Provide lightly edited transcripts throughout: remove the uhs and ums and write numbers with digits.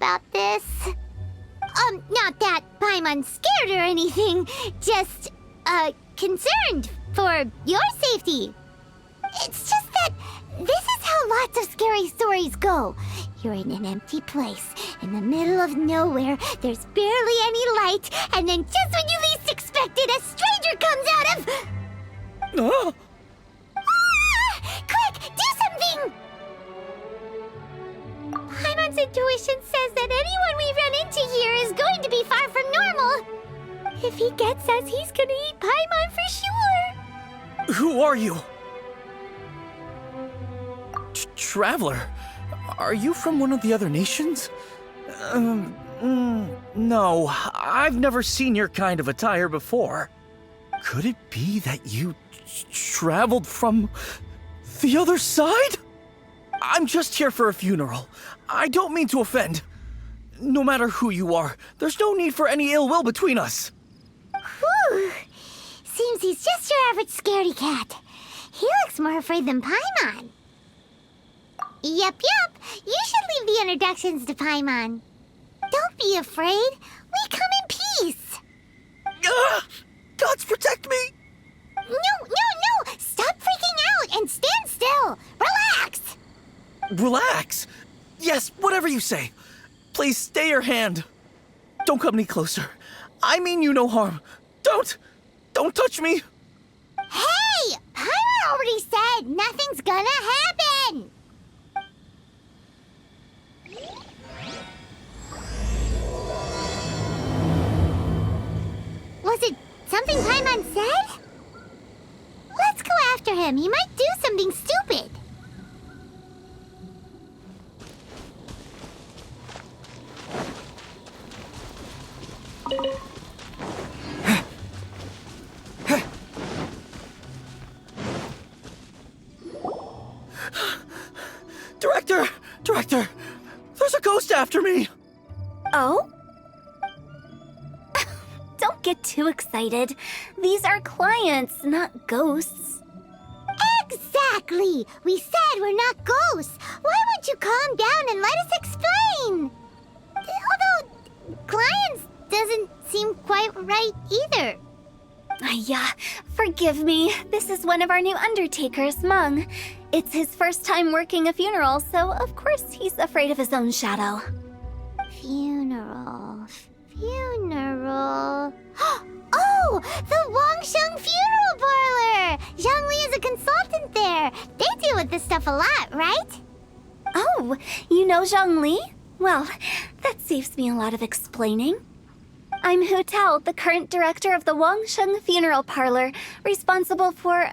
about this. Not that Paimon's scared or anything, just, concerned for your safety. It's just that this is how lots of scary stories go. You're in an empty place, in the middle of nowhere, there's barely any light, and then just when you least expect it, a stranger comes out of... Oh! Quick, do something! Paimon's intuition says that anyone we run into here is going to be far from normal. If he gets us, he's gonna eat Paimon for sure. Who are you? Traveler, are you from one of the other nations? No, I've never seen your kind of attire before. Could it be that you traveled from the other side? I'm just here for a funeral. I don't mean to offend. No matter who you are, there's no need for any ill will between us. Whew. Seems he's just your average scaredy cat. He looks more afraid than Paimon. Yep. You should leave the introductions to Paimon. Don't be afraid. We come in peace. Gods protect me! No! Stop freaking out and stand still. Relax. Relax? Yes, whatever you say. Please stay your hand. Don't come any closer. I mean you no harm. Don't touch me. Hey! Paimon already said nothing's gonna happen. Was it something Paimon said? Let's go after him. He might do something stupid. Director! There's a ghost after me! Oh? Don't get too excited. These are clients, not ghosts. Exactly! We said we're not ghosts. Why won't you calm down and let us explain? Although, clients doesn't seem quite right either. Yeah, forgive me. This is one of our new undertakers, Meng. It's his first time working a funeral, so of course he's afraid of his own shadow. Funeral. Oh! The Wangsheng Funeral Parlor! Zhongli is a consultant there. They deal with this stuff a lot, right? Oh, you know Zhongli? Well, that saves me a lot of explaining. I'm Hu Tao, the current director of the Wangsheng Funeral Parlor, responsible for,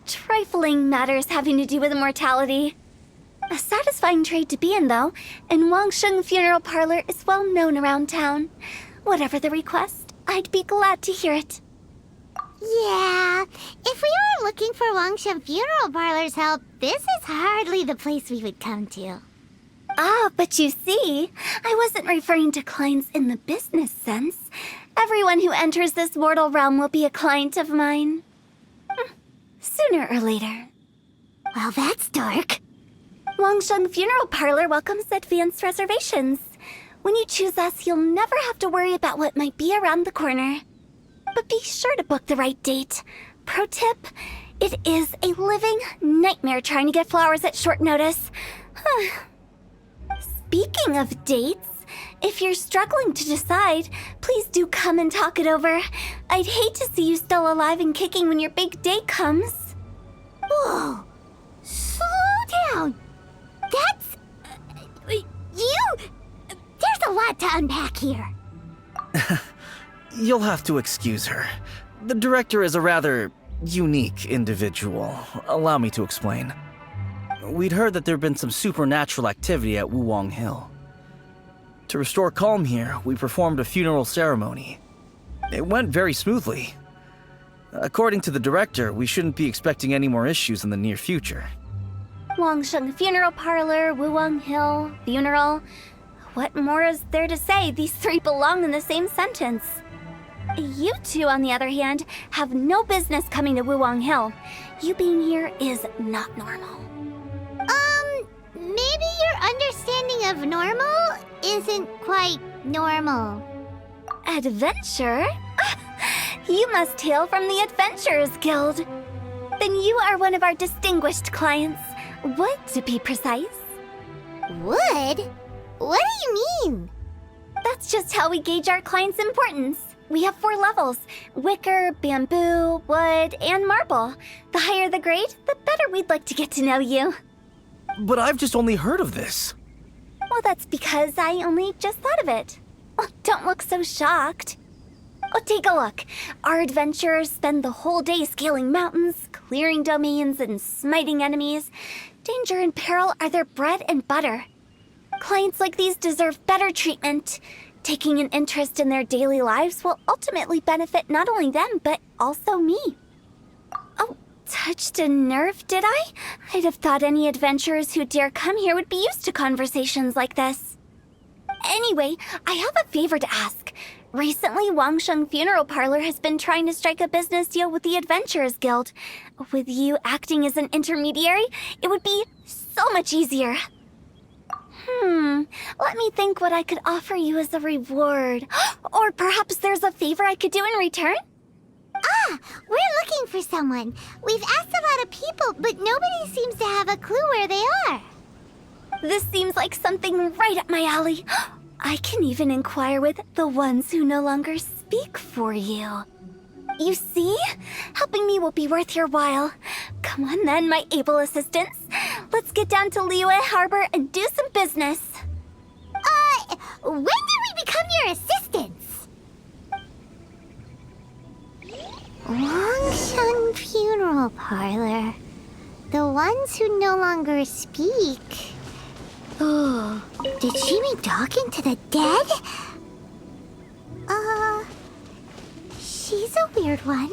trifling matters having to do with immortality. A satisfying trade to be in, though, and Wangsheng Funeral Parlor is well known around town. Whatever the request, I'd be glad to hear it. Yeah, if we were looking for Wangsheng Funeral Parlor's help, this is hardly the place we would come to. Ah, but you see, I wasn't referring to clients in the business sense. Everyone who enters this mortal realm will be a client of mine. Sooner or later. Well, that's dark. Wangsheng Funeral Parlor welcomes advanced reservations. When you choose us, you'll never have to worry about what might be around the corner. But be sure to book the right date. Pro tip, it is a living nightmare trying to get flowers at short notice. Speaking of dates, if you're struggling to decide, please do come and talk it over. I'd hate to see you still alive and kicking when your big day comes. Whoa! Slow down! That's... There's a lot to unpack here. You'll have to excuse her. The director is a rather unique individual. Allow me to explain. We'd heard that there'd been some supernatural activity at Wuwang Hill. To restore calm here, we performed a funeral ceremony. It went very smoothly. According to the director, we shouldn't be expecting any more issues in the near future. Wangsheng Funeral Parlor, Wuwang Hill, funeral. What more is there to say? These three belong in the same sentence. You two, on the other hand, have no business coming to Wuwang Hill. You being here is not normal. maybe your understanding of normal isn't quite normal. Adventure? You must hail from the Adventurers Guild. Then you are one of our distinguished clients. Wood, to be precise. Wood? What do you mean? That's just how we gauge our clients' importance. We have 4 levels: wicker, bamboo, wood, and marble. The higher the grade, the better we'd like to get to know you. But I've just only heard of this. Well, that's because I only just thought of it. Oh, don't look so shocked. Oh, take a look. Our adventurers spend the whole day scaling mountains, clearing domains, and smiting enemies. Danger and peril are their bread and butter. Clients like these deserve better treatment. Taking an interest in their daily lives will ultimately benefit not only them, but also me. Oh, touched a nerve, did I? I'd have thought any adventurers who dare come here would be used to conversations like this. Anyway, I have a favor to ask. Recently, Wangsheng Funeral Parlor has been trying to strike a business deal with the Adventurers Guild. With you acting as an intermediary, it would be so much easier. Let me think what I could offer you as a reward. Or perhaps there's a favor I could do in return? Ah, we're looking for someone. We've asked a lot of people, but nobody seems to have a clue where they are. This seems like something right up my alley. I can even inquire with the ones who no longer speak for you. You see? Helping me will be worth your while. Come on then, my able assistants. Let's get down to Liyue Harbor and do some business. When did we become your assistants? Wangsheng Funeral Parlor. The ones who no longer speak. Oh, did she mean talking to the dead? She's a weird one.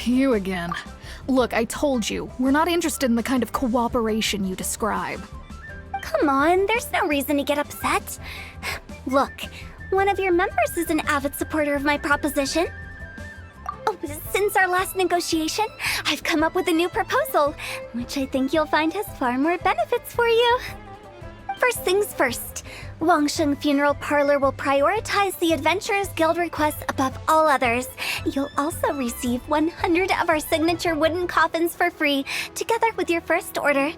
You again. Look, I told you, we're not interested in the kind of cooperation you describe. Come on, there's no reason to get upset. Look, one of your members is an avid supporter of my proposition. Oh, since our last negotiation, I've come up with a new proposal, which I think you'll find has far more benefits for you. First things first, Wangsheng Funeral Parlor will prioritize the Adventurers Guild requests above all others. You'll also receive 100 of our signature wooden coffins for free, together with your first order.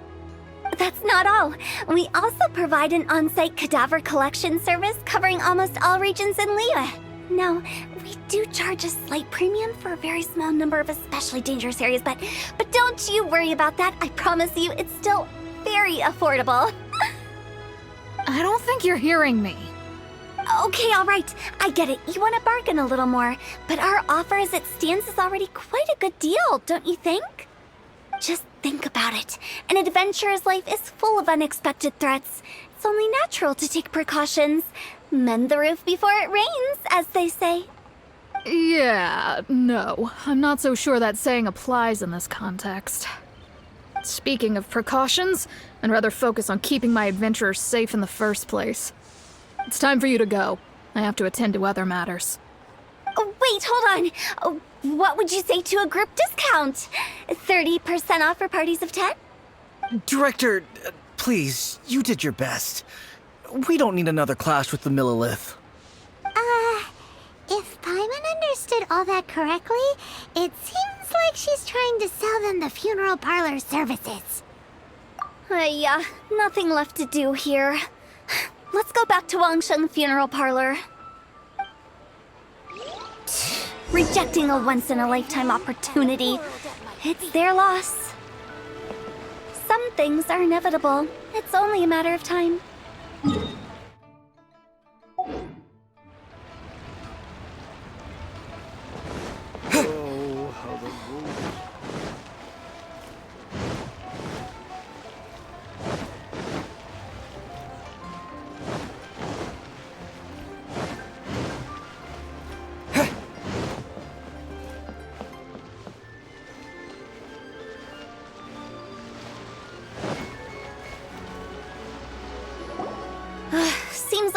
That's not all. We also provide an on-site cadaver collection service covering almost all regions in Liyue. Now, we do charge a slight premium for a very small number of especially dangerous areas, but don't you worry about that. I promise you, it's still very affordable. I don't think you're hearing me. Okay, all right. I get it. You want to bargain a little more, but our offer as it stands is already quite a good deal, don't you think? Just think about it. An adventurer's life is full of unexpected threats. It's only natural to take precautions. Mend the roof before it rains, as they say. Yeah, no. I'm not so sure that saying applies in this context. Speaking of precautions, I'd rather focus on keeping my adventurers safe in the first place. It's time for you to go. I have to attend to other matters. Oh, wait, hold on. Oh, what would you say to a group discount? 30% off for parties of 10? Director, please, you did your best. We don't need another clash with the Millilith. If Paimon understood all that correctly, it seems like she's trying to sell them the funeral parlor services. Yeah, nothing left to do here. Let's go back to Wangsheng Funeral Parlor. Rejecting a once-in-a-lifetime opportunity. It's their loss. Some things are inevitable. It's only a matter of time.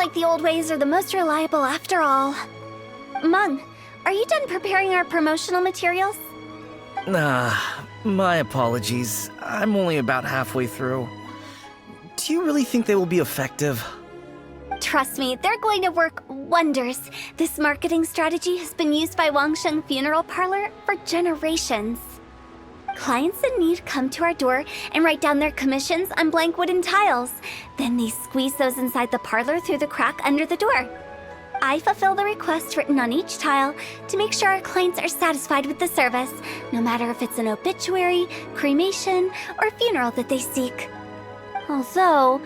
like the old ways are the most reliable after all. Mung, are you done preparing our promotional materials? My apologies. I'm only about halfway through. Do you really think they will be effective? Trust me, they're going to work wonders. This marketing strategy has been used by Wangsheng Funeral Parlor for generations. Clients in need come to our door and write down their commissions on blank wooden tiles. Then they squeeze those inside the parlor through the crack under the door. I fulfill the request written on each tile to make sure our clients are satisfied with the service, no matter if it's an obituary, cremation, or funeral that they seek. Although,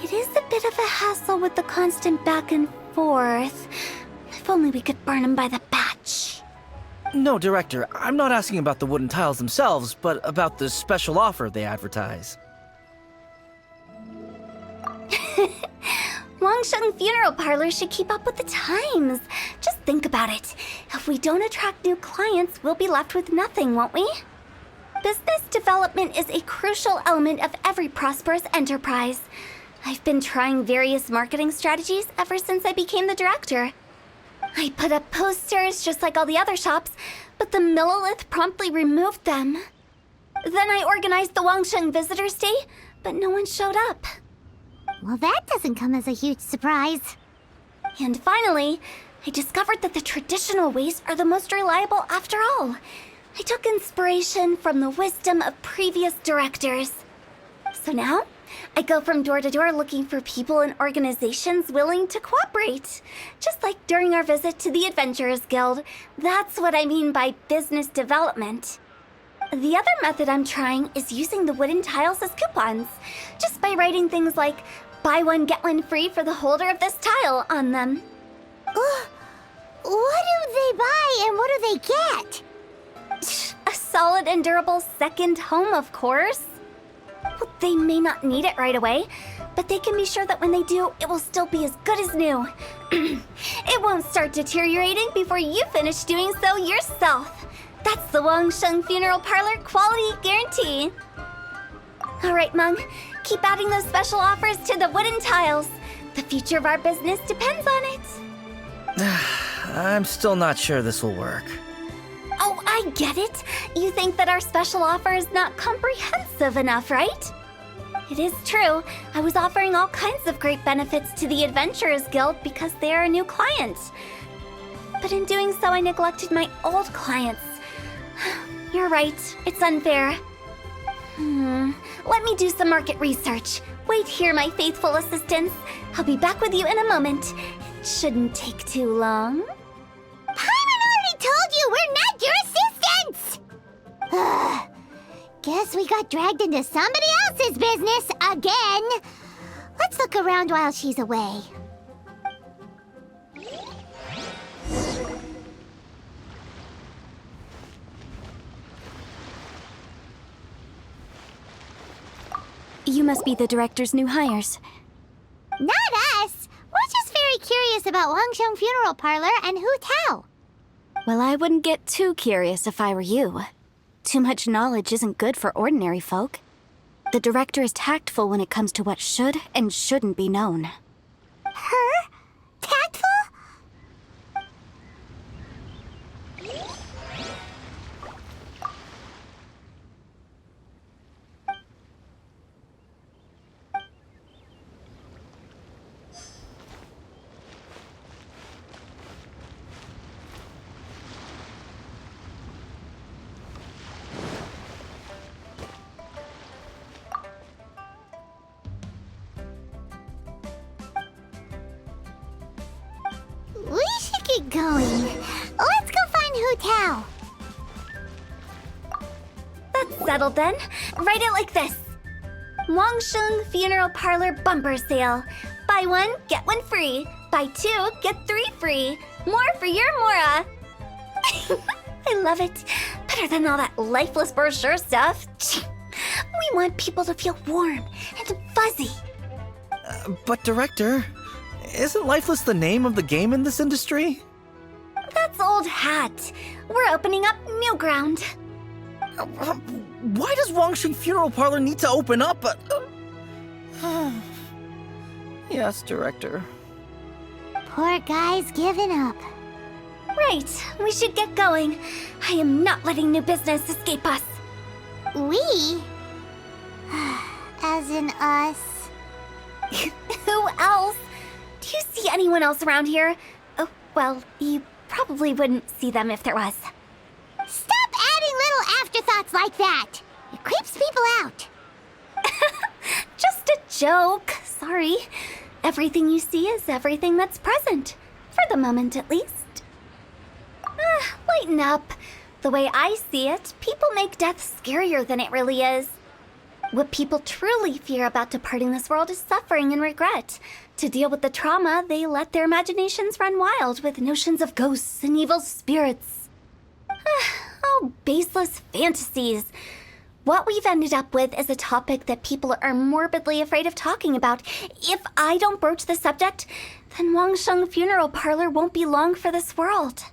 it is a bit of a hassle with the constant back and forth. If only we could burn them by the batch. No, Director, I'm not asking about the wooden tiles themselves, but about the special offer they advertise. Wangsheng Funeral Parlor should keep up with the times. Just think about it. If we don't attract new clients, we'll be left with nothing, won't we? Business development is a crucial element of every prosperous enterprise. I've been trying various marketing strategies ever since I became the director. I put up posters just like all the other shops, but the Millilith promptly removed them. Then I organized the Wangsheng Visitors Day, but no one showed up. Well, that doesn't come as a huge surprise. And finally, I discovered that the traditional ways are the most reliable after all. I took inspiration from the wisdom of previous directors. So now, I go from door to door looking for people and organizations willing to cooperate. Just like during our visit to the Adventurers Guild, that's what I mean by business development. The other method I'm trying is using the wooden tiles as coupons, just by writing things like, buy one, get one free for the holder of this tile on them. What do they buy and what do they get? A solid and durable second home, of course. Well, they may not need it right away, but they can be sure that when they do, it will still be as good as new. It won't start deteriorating before you finish doing so yourself. That's the Wangsheng Funeral Parlor quality guarantee. All right, Mung, keep adding those special offers to the wooden tiles. The future of our business depends on it. I'm still not sure this will work. Oh, I get it. You think that our special offer is not comprehensive enough, right? It is true. I was offering all kinds of great benefits to the Adventurers Guild because they are a new client. But in doing so, I neglected my old clients. You're right. It's unfair. Let me do some market research. Wait here, my faithful assistants. I'll be back with you in a moment. It shouldn't take too long. Paimon already told you we're not your assistants! Guess we got dragged into somebody else's business again. Let's look around while she's away. You must be the director's new hires. Not us! We're just very curious about Wangsheng Funeral Parlor and Hu Tao. Well, I wouldn't get too curious if I were you. Too much knowledge isn't good for ordinary folk. The director is tactful when it comes to what should and shouldn't be known. Her? Tactful? We should get going. Let's go find Hu Tao. That's settled then. Write it like this. Wangsheng Funeral Parlor Bumper Sale. Buy one, get one free. Buy two, get three free. More for your Mora. I love it. Better than all that lifeless brochure stuff. We want people to feel warm and fuzzy. But Director, isn't Lifeless the name of the game in this industry? That's old hat. We're opening up new ground. Why does Wangsheng Funeral Parlor need to open up? Yes, Director. Poor guy's given up. Right, we should get going. I am not letting new business escape us. We? As in us. Who else? Do you see anyone else around here? Oh, well, you probably wouldn't see them if there was. Stop adding little afterthoughts like that! It creeps people out. Just a joke. Sorry. Everything you see is everything that's present. For the moment, at least. Lighten up. The way I see it, people make death scarier than it really is. What people truly fear about departing this world is suffering and regret. To deal with the trauma, they let their imaginations run wild with notions of ghosts and evil spirits. Oh, baseless fantasies. What we've ended up with is a topic that people are morbidly afraid of talking about. If I don't broach the subject, then Wangsheng Funeral Parlor won't be long for this world.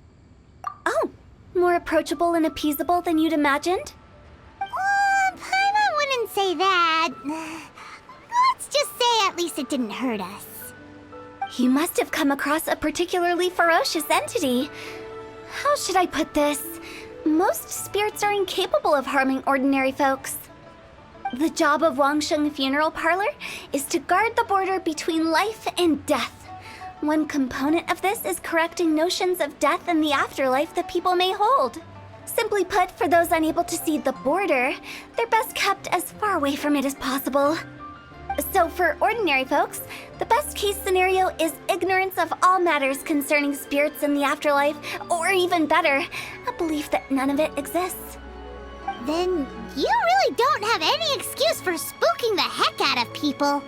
Oh, more approachable and appeasable than you'd imagined? Paimon wouldn't say that. Let's just say at least it didn't hurt us. You must have come across a particularly ferocious entity. How should I put this? Most spirits are incapable of harming ordinary folks. The job of Wangsheng Funeral Parlor is to guard the border between life and death. One component of this is correcting notions of death and the afterlife that people may hold. Simply put, for those unable to see the border, they're best kept as far away from it as possible. So for ordinary folks, the best case scenario is ignorance of all matters concerning spirits in the afterlife, or even better, a belief that none of it exists. Then you really don't have any excuse for spooking the heck out of people.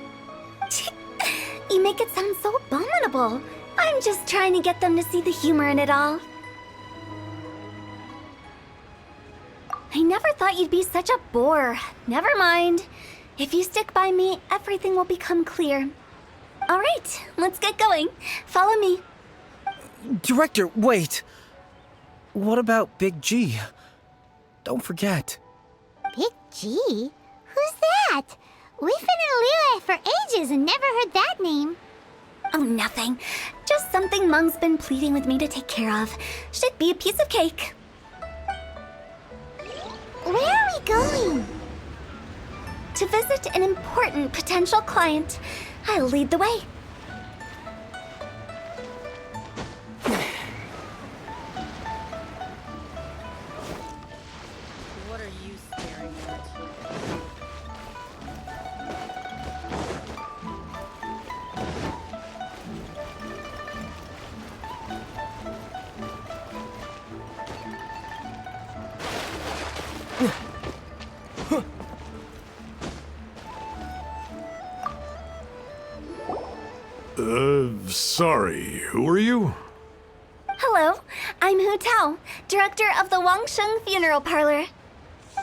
You make it sound so abominable. I'm just trying to get them to see the humor in it all. I never thought you'd be such a bore. Never mind. If you stick by me, everything will become clear. All right, let's get going. Follow me. Director, wait! What about Big G? Don't forget. Big G? Who's that? We've been in Liyue for ages and never heard that name. Oh, nothing. Just something Mung's been pleading with me to take care of. Should be a piece of cake. Where are we going? To visit an important potential client. I'll lead the way. What are you staring at? Sorry, who are you? Hello, I'm Hu Tao, director of the Wangsheng Funeral Parlor.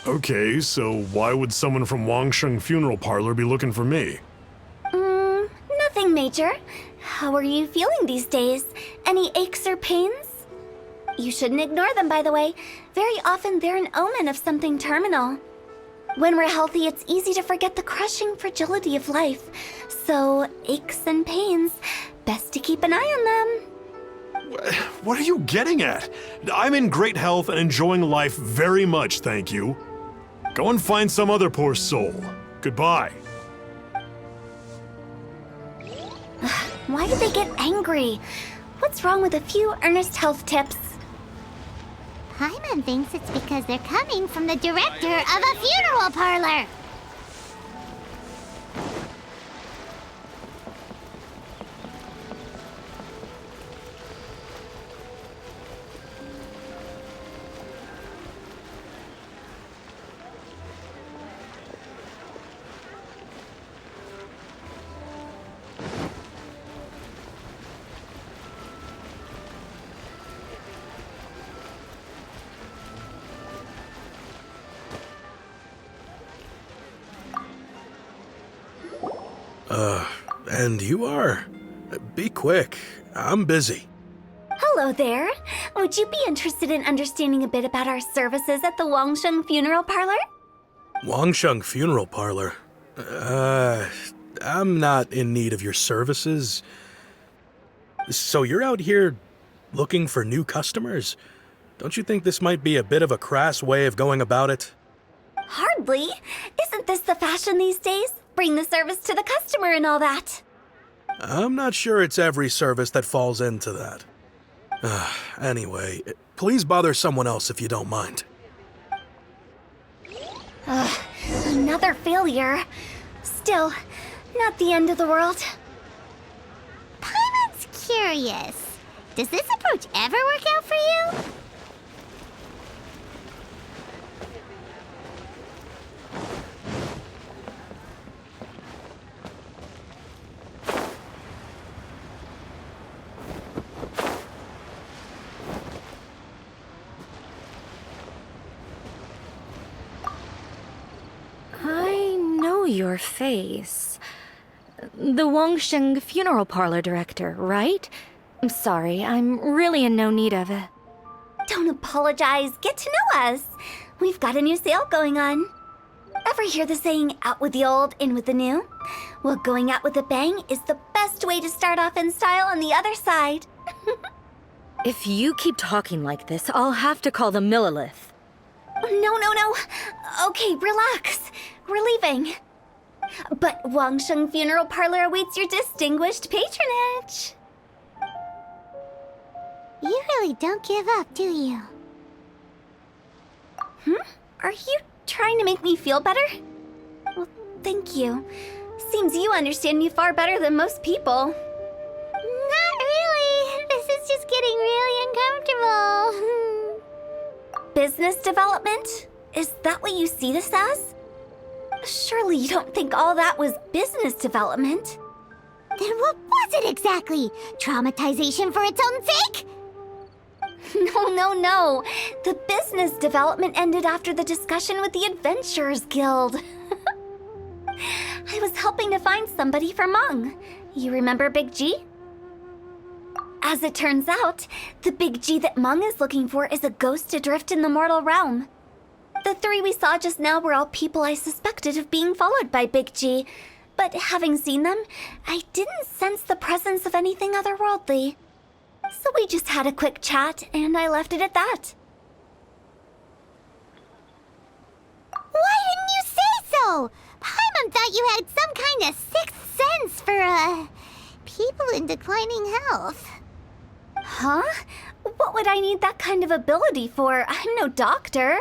Okay, so why would someone from Wangsheng Funeral Parlor be looking for me? Nothing major. How are you feeling these days? Any aches or pains? You shouldn't ignore them, by the way. Very often they're an omen of something terminal. When we're healthy, it's easy to forget the crushing fragility of life. So, aches and pains, best to keep an eye on them. What are you getting at? I'm in great health and enjoying life very much, thank you. Go and find some other poor soul. Goodbye. Why do they get angry? What's wrong with a few earnest health tips? Paimon thinks it's because they're coming from the director of a funeral parlor. And you are? Be quick. I'm busy. Hello there. Would you be interested in understanding a bit about our services at the Wangsheng Funeral Parlor? Wangsheng Funeral Parlor? I'm not in need of your services. So you're out here looking for new customers? Don't you think this might be a bit of a crass way of going about it? Hardly. Isn't this the fashion these days? Bring the service to the customer and all that. I'm not sure it's every service that falls into that. Anyway, please bother someone else if you don't mind. Another failure. Still, not the end of the world. Paimon's curious. Does this approach ever work out for you? I know your face. The Wangsheng funeral parlor director, right? I'm sorry, I'm really in no need of it. Don't apologize. Get to know us. We've got a new sale going on. Ever hear the saying, out with the old, in with the new? Well, going out with a bang is the best way to start off in style on the other side. If you keep talking like this, I'll have to call the Millilith. No. Okay, relax. We're leaving. But Wangsheng Funeral Parlor awaits your distinguished patronage. You really don't give up, do you? Are you trying to make me feel better? Well, thank you. Seems you understand me far better than most people. Not really. This is just getting really uncomfortable. Business development? Is that what you see this as? Surely you don't think all that was business development? Then what was it exactly? Traumatization for its own sake? No. The business development ended after the discussion with the Adventurers Guild. I was helping to find somebody for Meng. You remember Big G? As it turns out, the Big G that Meng is looking for is a ghost adrift in the mortal realm. The three we saw just now were all people I suspected of being followed by Big G, but having seen them, I didn't sense the presence of anything otherworldly. So we just had a quick chat, and I left it at that. Why didn't you say so? Paimon thought you had some kind of sixth sense for, people in declining health. Huh? What would I need that kind of ability for? I'm no doctor.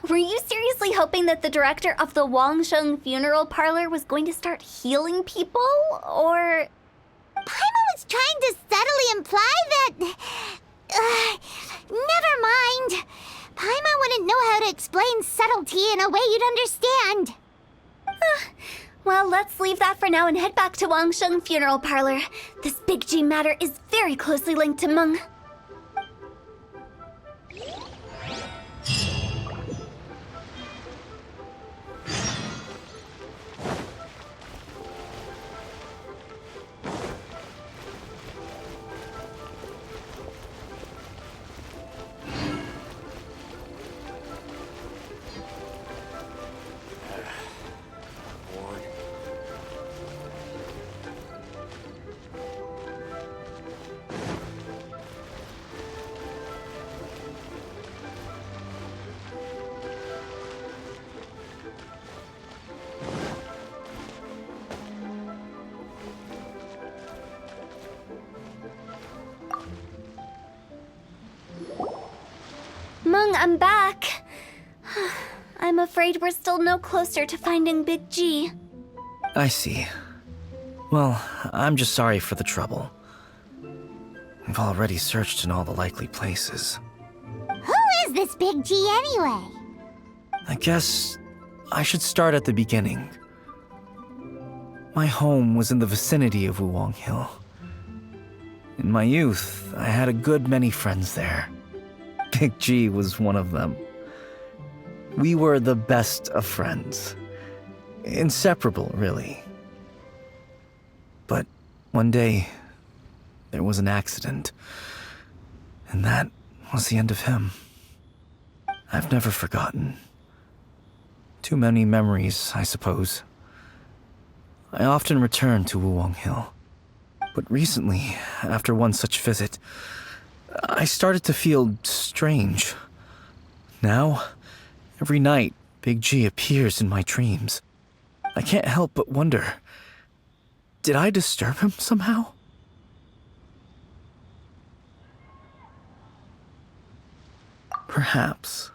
Were you seriously hoping that the director of the Wangsheng Funeral Parlor was going to start healing people, or...? Paimon was trying to subtly imply that... never mind. Paimon wouldn't know how to explain subtlety in a way you'd understand. Well, let's leave that for now and head back to Wangsheng Funeral Parlor. This Big G matter is very closely linked to Meng. Meng, I'm back. I'm afraid we're still no closer to finding Big G. I see. Well, I'm just sorry for the trouble. We've already searched in all the likely places. Who is this Big G anyway? I guess I should start at the beginning. My home was in the vicinity of Wuwang Hill. In my youth, I had a good many friends there. Big G was one of them. We were the best of friends. Inseparable, really. But one day, there was an accident. And that was the end of him. I've never forgotten. Too many memories, I suppose. I often return to Wuwang Hill. But recently, after one such visit, I started to feel strange. Now, every night, Big G appears in my dreams. I can't help but wonder, did I disturb him somehow? Perhaps.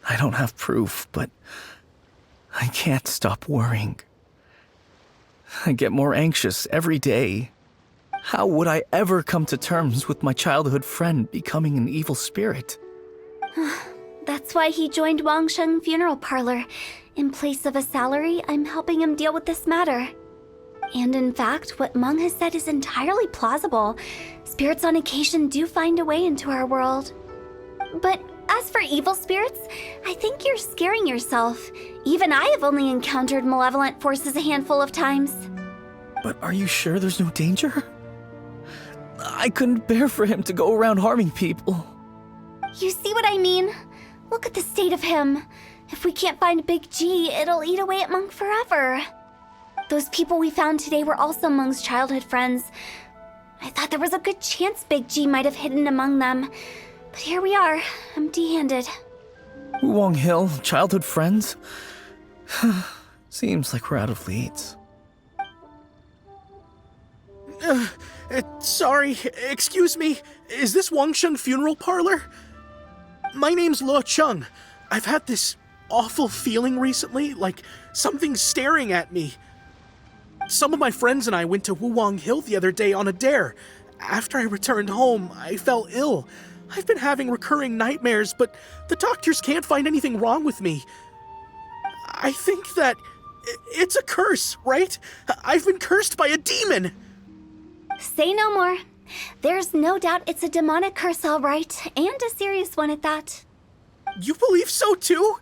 I don't have proof, but I can't stop worrying. I get more anxious every day. How would I ever come to terms with my childhood friend becoming an evil spirit? That's why he joined Wangsheng Funeral Parlor. In place of a salary, I'm helping him deal with this matter. And in fact, what Meng has said is entirely plausible. Spirits on occasion do find a way into our world. But as for evil spirits, I think you're scaring yourself. Even I have only encountered malevolent forces a handful of times. But are you sure there's no danger? I couldn't bear for him to go around harming people. You see what I mean? Look at the state of him. If we can't find Big G, it'll eat away at Meng forever. Those people we found today were also Meng's childhood friends. I thought there was a good chance Big G might have hidden among them. But here we are, empty-handed. Wuwang Hill, childhood friends? Seems like we're out of leads. Sorry, excuse me. Is this Wangsheng Funeral Parlor? My name's Luo Chung. I've had this awful feeling recently, like something's staring at me. Some of my friends and I went to Wuwang Hill the other day on a dare. After I returned home, I fell ill. I've been having recurring nightmares, but the doctors can't find anything wrong with me. I think that it's a curse, right? I've been cursed by a demon. Say no more. There's no doubt it's a demonic curse, all right, and a serious one at that. You believe so too?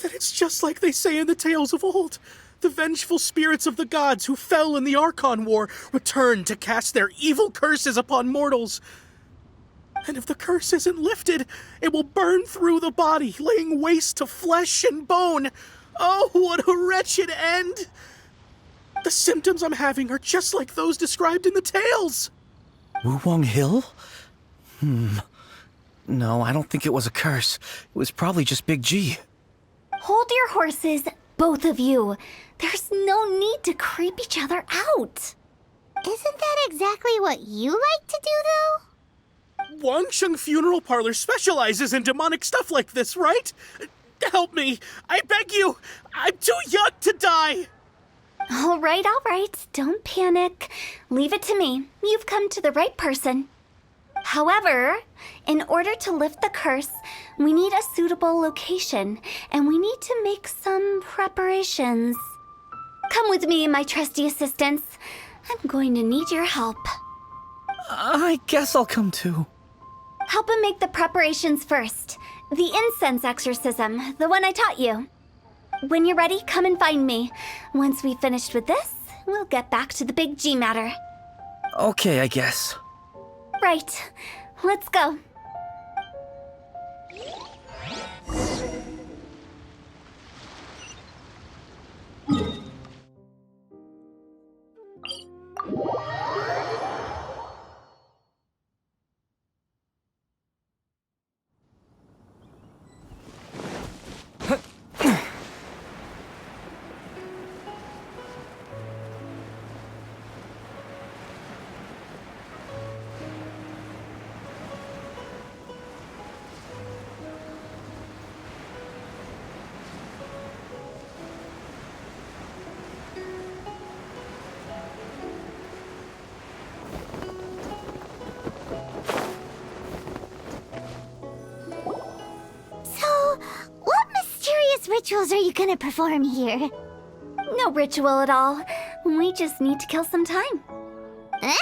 That it's just like they say in the tales of old. The vengeful spirits of the gods who fell in the Archon War return to cast their evil curses upon mortals. And if the curse isn't lifted, it will burn through the body, laying waste to flesh and bone. Oh, what a wretched end! The symptoms I'm having are just like those described in the tales. Wuwang Hill? No, I don't think it was a curse. It was probably just Big G. Hold your horses, both of you. There's no need to creep each other out. Isn't that exactly what you like to do, though? Wangsheng Funeral Parlor specializes in demonic stuff like this, right? Help me. I beg you. I'm too young to die. All right. Don't panic. Leave it to me. You've come to the right person. However, in order to lift the curse, we need a suitable location, and we need to make some preparations. Come with me, my trusty assistants. I'm going to need your help. I guess I'll come too. Help him make the preparations first. The incense exorcism, the one I taught you. When you're ready, come and find me. Once we've finished with this, we'll get back to the Big G matter. Okay, I guess. Right. Let's go. Rituals are you gonna perform here? No ritual at all. We just need to kill some time. Eh?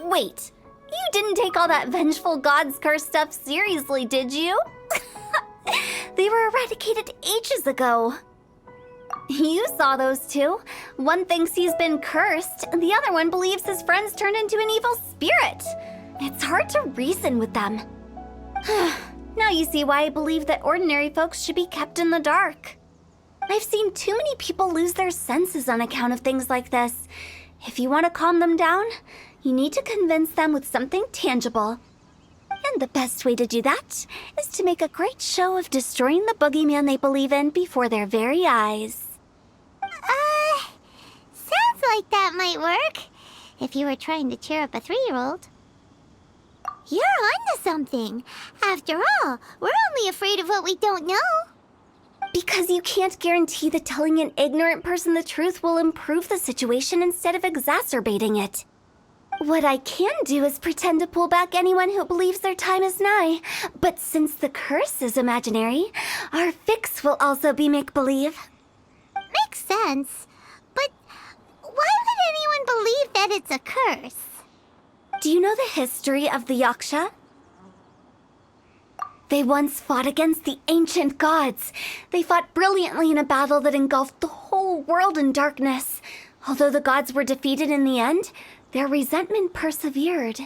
Wait, you didn't take all that vengeful god's curse stuff seriously, did you? They were eradicated ages ago. You saw those two. One thinks he's been cursed, and the other one believes his friends turned into an evil spirit. It's hard to reason with them. Now you see why I believe that ordinary folks should be kept in the dark. I've seen too many people lose their senses on account of things like this. If you want to calm them down, you need to convince them with something tangible. And the best way to do that is to make a great show of destroying the boogeyman they believe in before their very eyes. Sounds like that might work. If you were trying to cheer up a 3-year-old. You're onto something. After all, we're only afraid of what we don't know. Because you can't guarantee that telling an ignorant person the truth will improve the situation instead of exacerbating it. What I can do is pretend to pull back anyone who believes their time is nigh. But since the curse is imaginary, our fix will also be make-believe. Makes sense. But why would anyone believe that it's a curse? Do you know the history of the Yaksha? They once fought against the ancient gods. They fought brilliantly in a battle that engulfed the whole world in darkness. Although the gods were defeated in the end, their resentment persevered.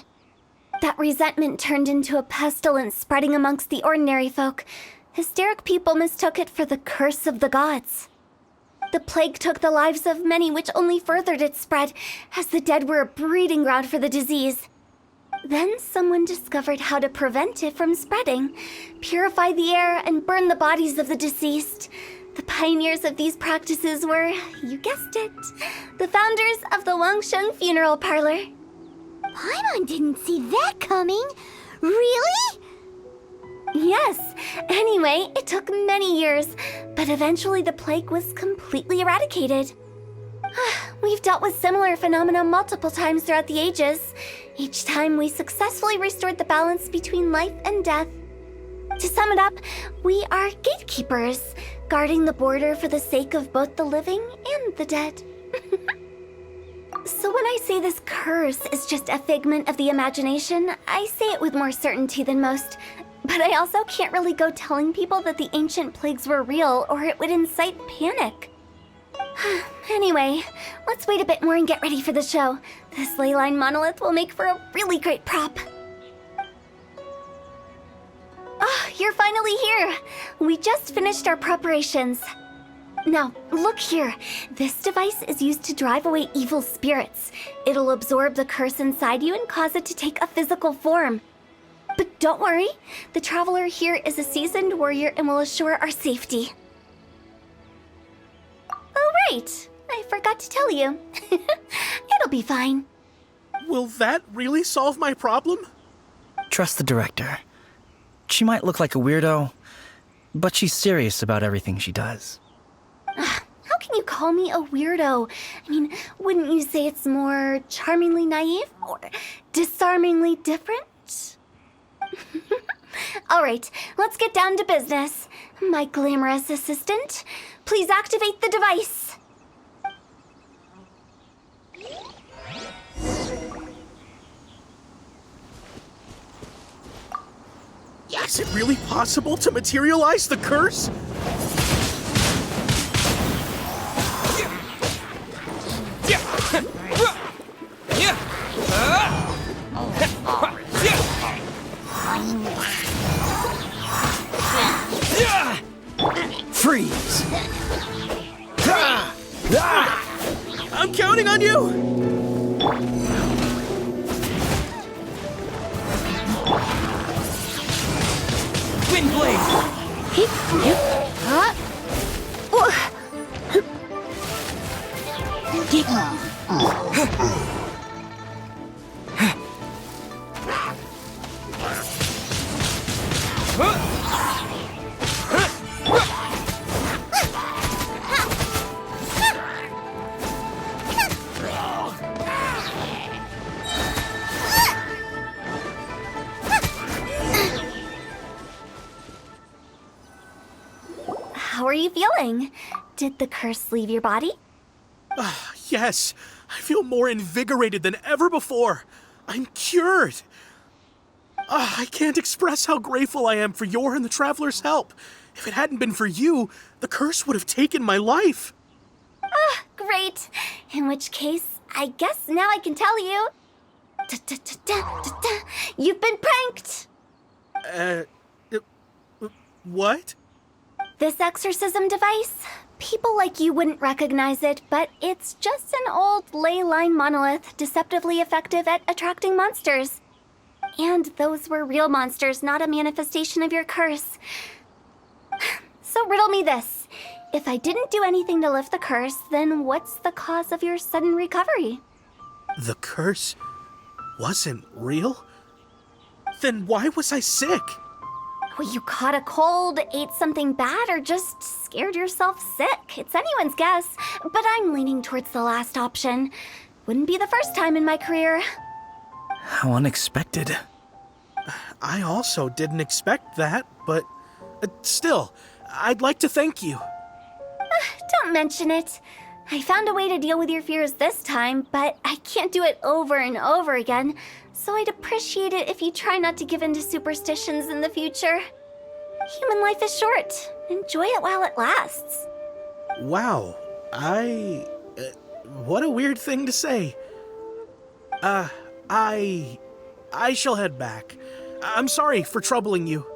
That resentment turned into a pestilence spreading amongst the ordinary folk. Hysteric people mistook it for the curse of the gods. The plague took the lives of many, which only furthered its spread, as the dead were a breeding ground for the disease. Then someone discovered how to prevent it from spreading, purify the air, and burn the bodies of the deceased. The pioneers of these practices were, you guessed it, the founders of the Wangsheng Funeral Parlor. Paimon didn't see that coming. Really? Yes. Anyway, it took many years, but eventually the plague was completely eradicated. We've dealt with similar phenomena multiple times throughout the ages. Each time we successfully restored the balance between life and death. To sum it up, we are gatekeepers, guarding the border for the sake of both the living and the dead. So when I say this curse is just a figment of the imagination, I say it with more certainty than most. But I also can't really go telling people that the ancient plagues were real, or it would incite panic. Anyway, let's wait a bit more and get ready for the show. This leyline monolith will make for a really great prop. Oh, you're finally here! We just finished our preparations. Now, look here. This device is used to drive away evil spirits. It'll absorb the curse inside you and cause it to take a physical form. But don't worry, the traveler here is a seasoned warrior and will assure our safety. Oh, right. I forgot to tell you. It'll be fine. Will that really solve my problem? Trust the director. She might look like a weirdo, but she's serious about everything she does. How can you call me a weirdo? I mean, wouldn't you say it's more charmingly naive or disarmingly different? All right, let's get down to business. My glamorous assistant, please activate the device. Is it really possible to materialize the curse? Freeze! I'm counting on you! Wind blade! How are you feeling? Did the curse leave your body? Yes, I feel more invigorated than ever before. I'm cured. I can't express how grateful I am for your and the Traveler's help. If it hadn't been for you, the curse would have taken my life. Great. In which case, I guess now I can tell you. You've been pranked. What? This exorcism device? People like you wouldn't recognize it, but it's just an old ley line monolith deceptively effective at attracting monsters. And those were real monsters, not a manifestation of your curse. So riddle me this. If I didn't do anything to lift the curse, then what's the cause of your sudden recovery? The curse wasn't real? Then why was I sick? Well, you caught a cold, ate something bad, or just scared yourself sick. It's anyone's guess, but I'm leaning towards the last option. Wouldn't be the first time in my career. How unexpected. I also didn't expect that, but still, I'd like to thank you. Don't mention it. I found a way to deal with your fears this time, but I can't do it over and over again, so I'd appreciate it if you try not to give in to superstitions in the future. Human life is short. Enjoy it while it lasts. Wow, what a weird thing to say. I shall head back. I'm sorry for troubling you.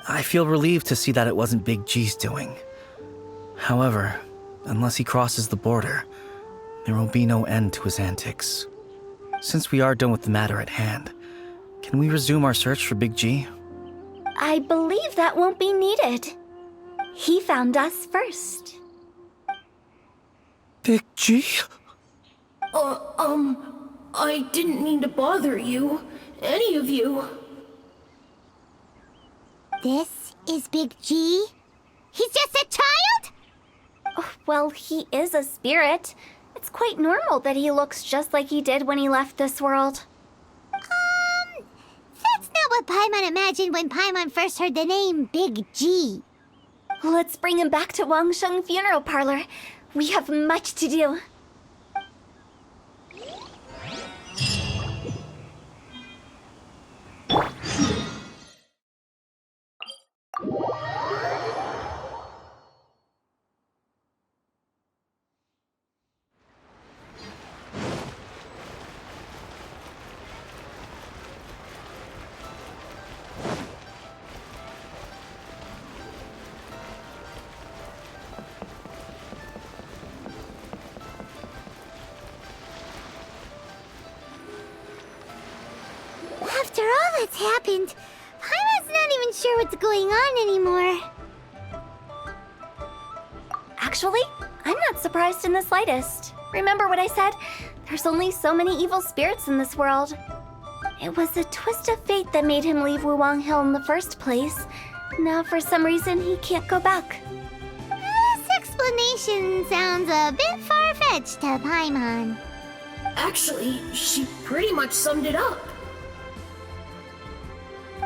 I feel relieved to see that it wasn't Big G's doing. However, unless he crosses the border, there will be no end to his antics. Since we are done with the matter at hand, can we resume our search for Big G? I believe that won't be needed. He found us first. Big G? I didn't mean to bother you. Any of you. This is Big G? He's just a child? Oh, well, he is a spirit. It's quite normal that he looks just like he did when he left this world. That's not what Paimon imagined when Paimon first heard the name Big G. Let's bring him back to Wangsheng Funeral Parlor. We have much to do. After all that's happened, Paimon's not even sure what's going on anymore. Actually, I'm not surprised in the slightest. Remember what I said? There's only so many evil spirits in this world. It was a twist of fate that made him leave Wuwang Hill in the first place. Now, for some reason, he can't go back. This explanation sounds a bit far-fetched to Paimon. Actually, she pretty much summed it up.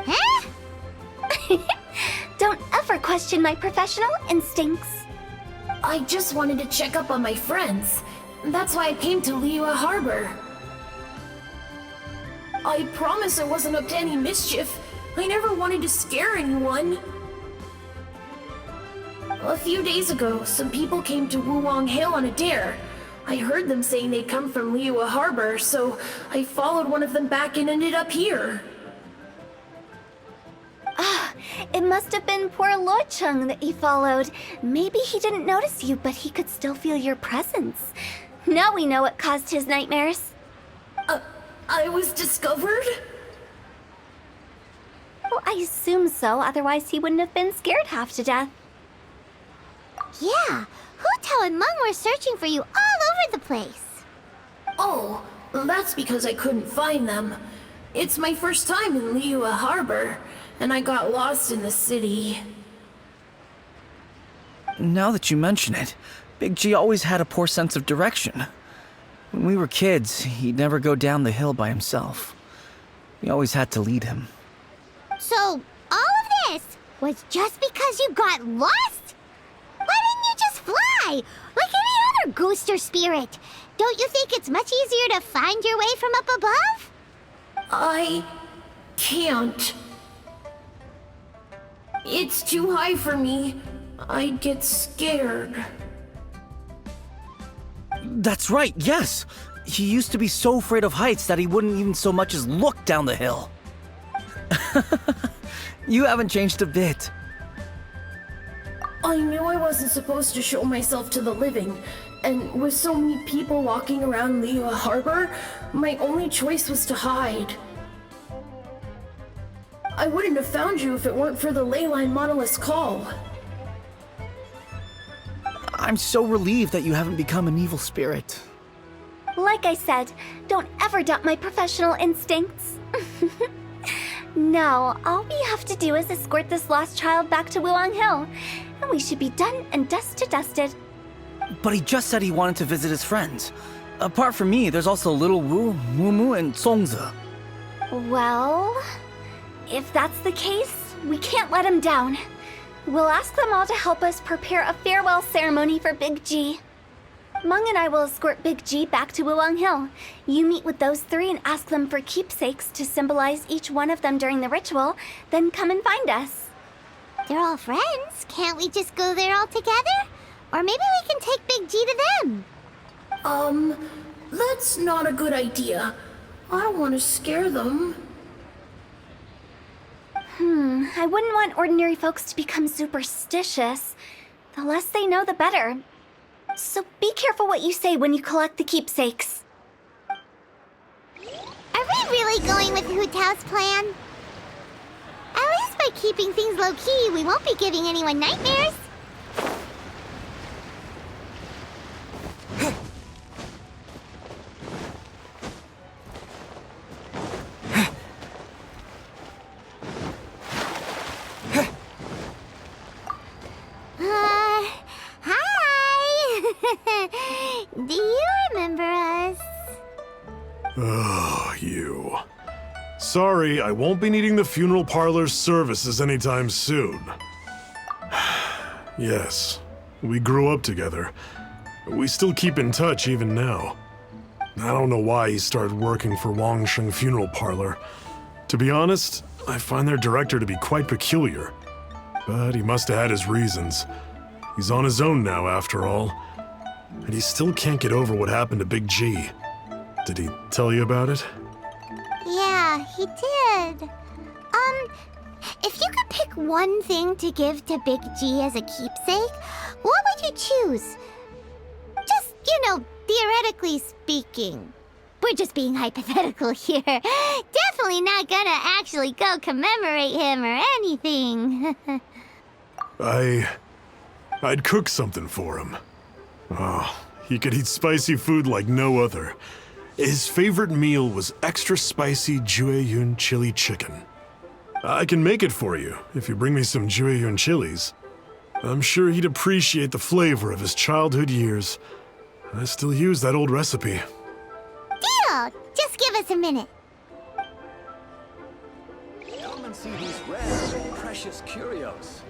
Huh? Don't ever question my professional instincts. I just wanted to check up on my friends. That's why I came to Liyue Harbor. I promise I wasn't up to any mischief. I never wanted to scare anyone. A few days ago, some people came to Wuwang Hill on a dare. I heard them saying they'd come from Liyue Harbor, so I followed one of them back and ended up here. It must have been poor Lo Chung that he followed. Maybe he didn't notice you, but he could still feel your presence. Now we know what caused his nightmares. I was discovered? Well, I assume so, otherwise he wouldn't have been scared half to death. Yeah, Hu Tao and Meng were searching for you all over the place. Oh, that's because I couldn't find them. It's my first time in Liyue Harbor, and I got lost in the city. Now that you mention it, Big G always had a poor sense of direction. When we were kids, he'd never go down the hill by himself. We always had to lead him. So, all of this was just because you got lost? Why didn't you just fly? Like any other ghost or spirit? Don't you think it's much easier to find your way from up above? I can't. It's too high for me. I'd get scared. That's right, yes! He used to be so afraid of heights that he wouldn't even so much as look down the hill. You haven't changed a bit. I knew I wasn't supposed to show myself to the living, and with so many people walking around Liyue Harbor, my only choice was to hide. I wouldn't have found you if it weren't for the Leyline Monolith's call. I'm so relieved that you haven't become an evil spirit. Like I said, don't ever doubt my professional instincts. Now, all we have to do is escort this lost child back to Wuang Hill, and we should be done and dusted. But he just said he wanted to visit his friends. Apart from me, there's also Little Wu, Mumu, and Songze. Well, if that's the case, we can't let him down. We'll ask them all to help us prepare a farewell ceremony for Big G. Meng and I will escort Big G back to Wuang Hill. You meet with those three and ask them for keepsakes to symbolize each one of them during the ritual, then come and find us. They're all friends. Can't we just go there all together? Or maybe we can take Big G to them. That's not a good idea. I don't want to scare them. I wouldn't want ordinary folks to become superstitious. The less they know, the better. So be careful what you say when you collect the keepsakes. Are we really going with Hu Tao's plan? At least by keeping things low-key, we won't be giving anyone nightmares. Hi! Do you remember us? Oh, you. Sorry, I won't be needing the funeral parlor's services anytime soon. Yes, we grew up together. We still keep in touch even now. I don't know why he started working for Wangsheng Funeral Parlor. To be honest, I find their director to be quite peculiar. But he must have had his reasons. He's on his own now, after all. And he still can't get over what happened to Big G. Did he tell you about it? Yeah, he did. If you could pick one thing to give to Big G as a keepsake, what would you choose? Just, theoretically speaking. We're just being hypothetical here. Definitely not gonna actually go commemorate him or anything. I'd cook something for him. Oh, he could eat spicy food like no other. His favorite meal was extra spicy Jueyun chili chicken. I can make it for you if you bring me some Jueyun chilies. I'm sure he'd appreciate the flavor of his childhood years. I still use that old recipe. Deal! Just give us a minute. Come and see these rare and precious curios.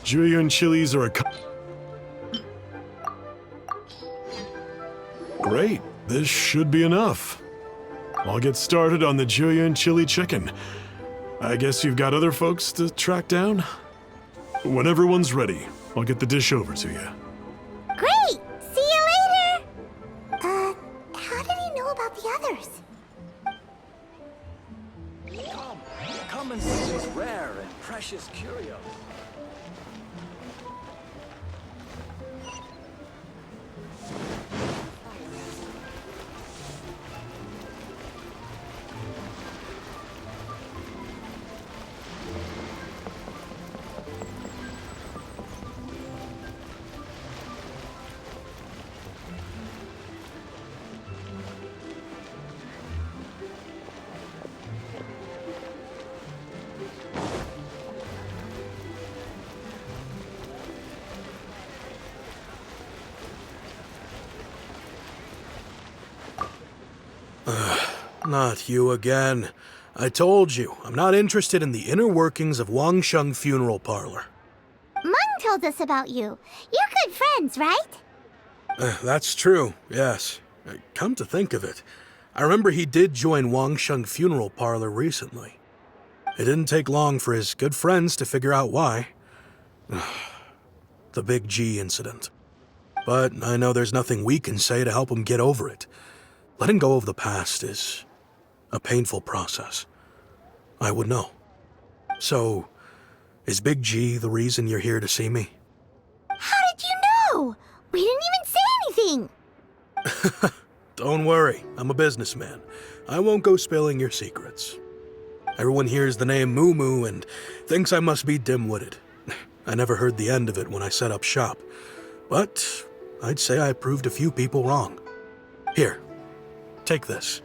Jueyun chilies are Great, this should be enough. I'll get started on the Jueyun chili chicken. I guess you've got other folks to track down? When everyone's ready, I'll get the dish over to you. Great! See you later! How did he know about the others? Come and see these rare and precious curios. Not you again. I told you, I'm not interested in the inner workings of Wangsheng Funeral Parlor. Meng told us about you. You're good friends, right? That's true, yes. Come to think of it, I remember he did join Wangsheng Funeral Parlor recently. It didn't take long for his good friends to figure out why. The Big G incident. But I know there's nothing we can say to help him get over it. Letting go of the past is a painful process. I would know. So, Is Big G the reason you're here to see me? How did you know? We didn't even say anything. Don't worry, I'm a businessman. I won't go spilling your secrets. Everyone hears the name Moo Moo and thinks I must be dim-witted. I never heard the end of it when I set up shop. But I'd say I proved a few people wrong. Here, take this.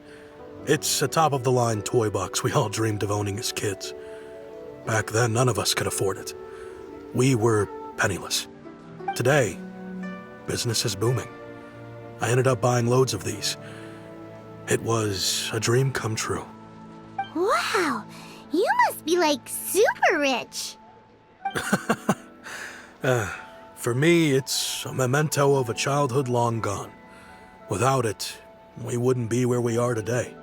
It's a top-of-the-line toy box we all dreamed of owning as kids. Back then, none of us could afford it. We were penniless. Today, business is booming. I ended up buying loads of these. It was a dream come true. Wow, you must be like super rich. For me, it's a memento of a childhood long gone. Without it, we wouldn't be where we are today.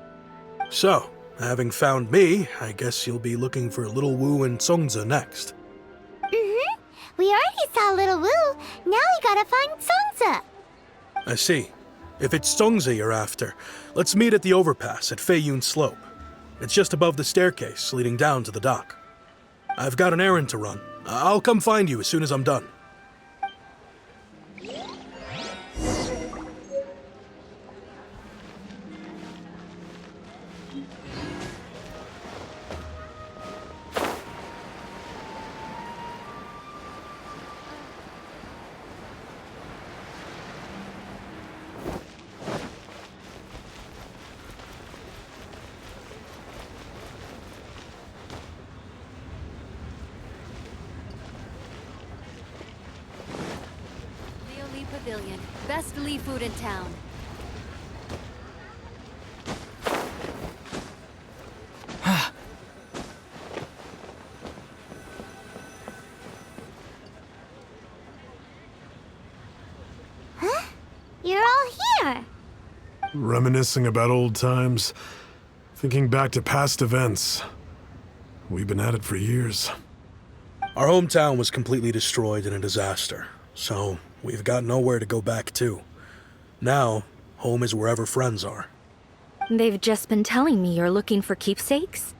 So, having found me, I guess you'll be looking for Little Wu and Songza next. Mm-hmm. We already saw Little Wu. Now we gotta find Songza. I see. If it's Songza you're after, let's meet at the overpass at Feiyun Slope. It's just above the staircase leading down to the dock. I've got an errand to run. I'll come find you as soon as I'm done. Pavilion. Best Lee food in town. Huh? You're all here. Reminiscing about old times, thinking back to past events. We've been at it for years. Our hometown was completely destroyed in a disaster, so we've got nowhere to go back to. Now, home is wherever friends are. They've just been telling me you're looking for keepsakes?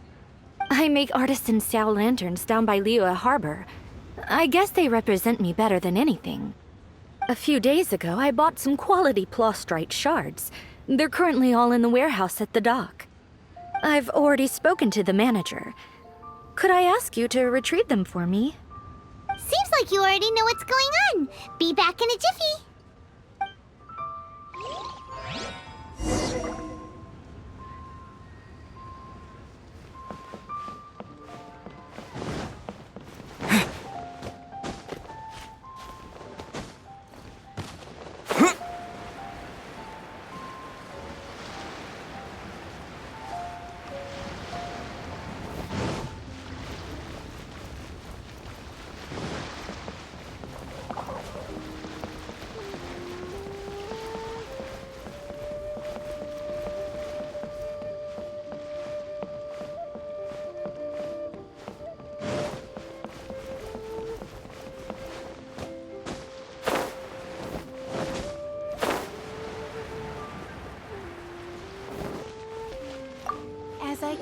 I make artisan Sao lanterns down by Liyue Harbor. I guess they represent me better than anything. A few days ago, I bought some quality plastrite shards. They're currently all in the warehouse at the dock. I've already spoken to the manager. Could I ask you to retrieve them for me? Seems like you already know what's going on. Be back in a jiffy.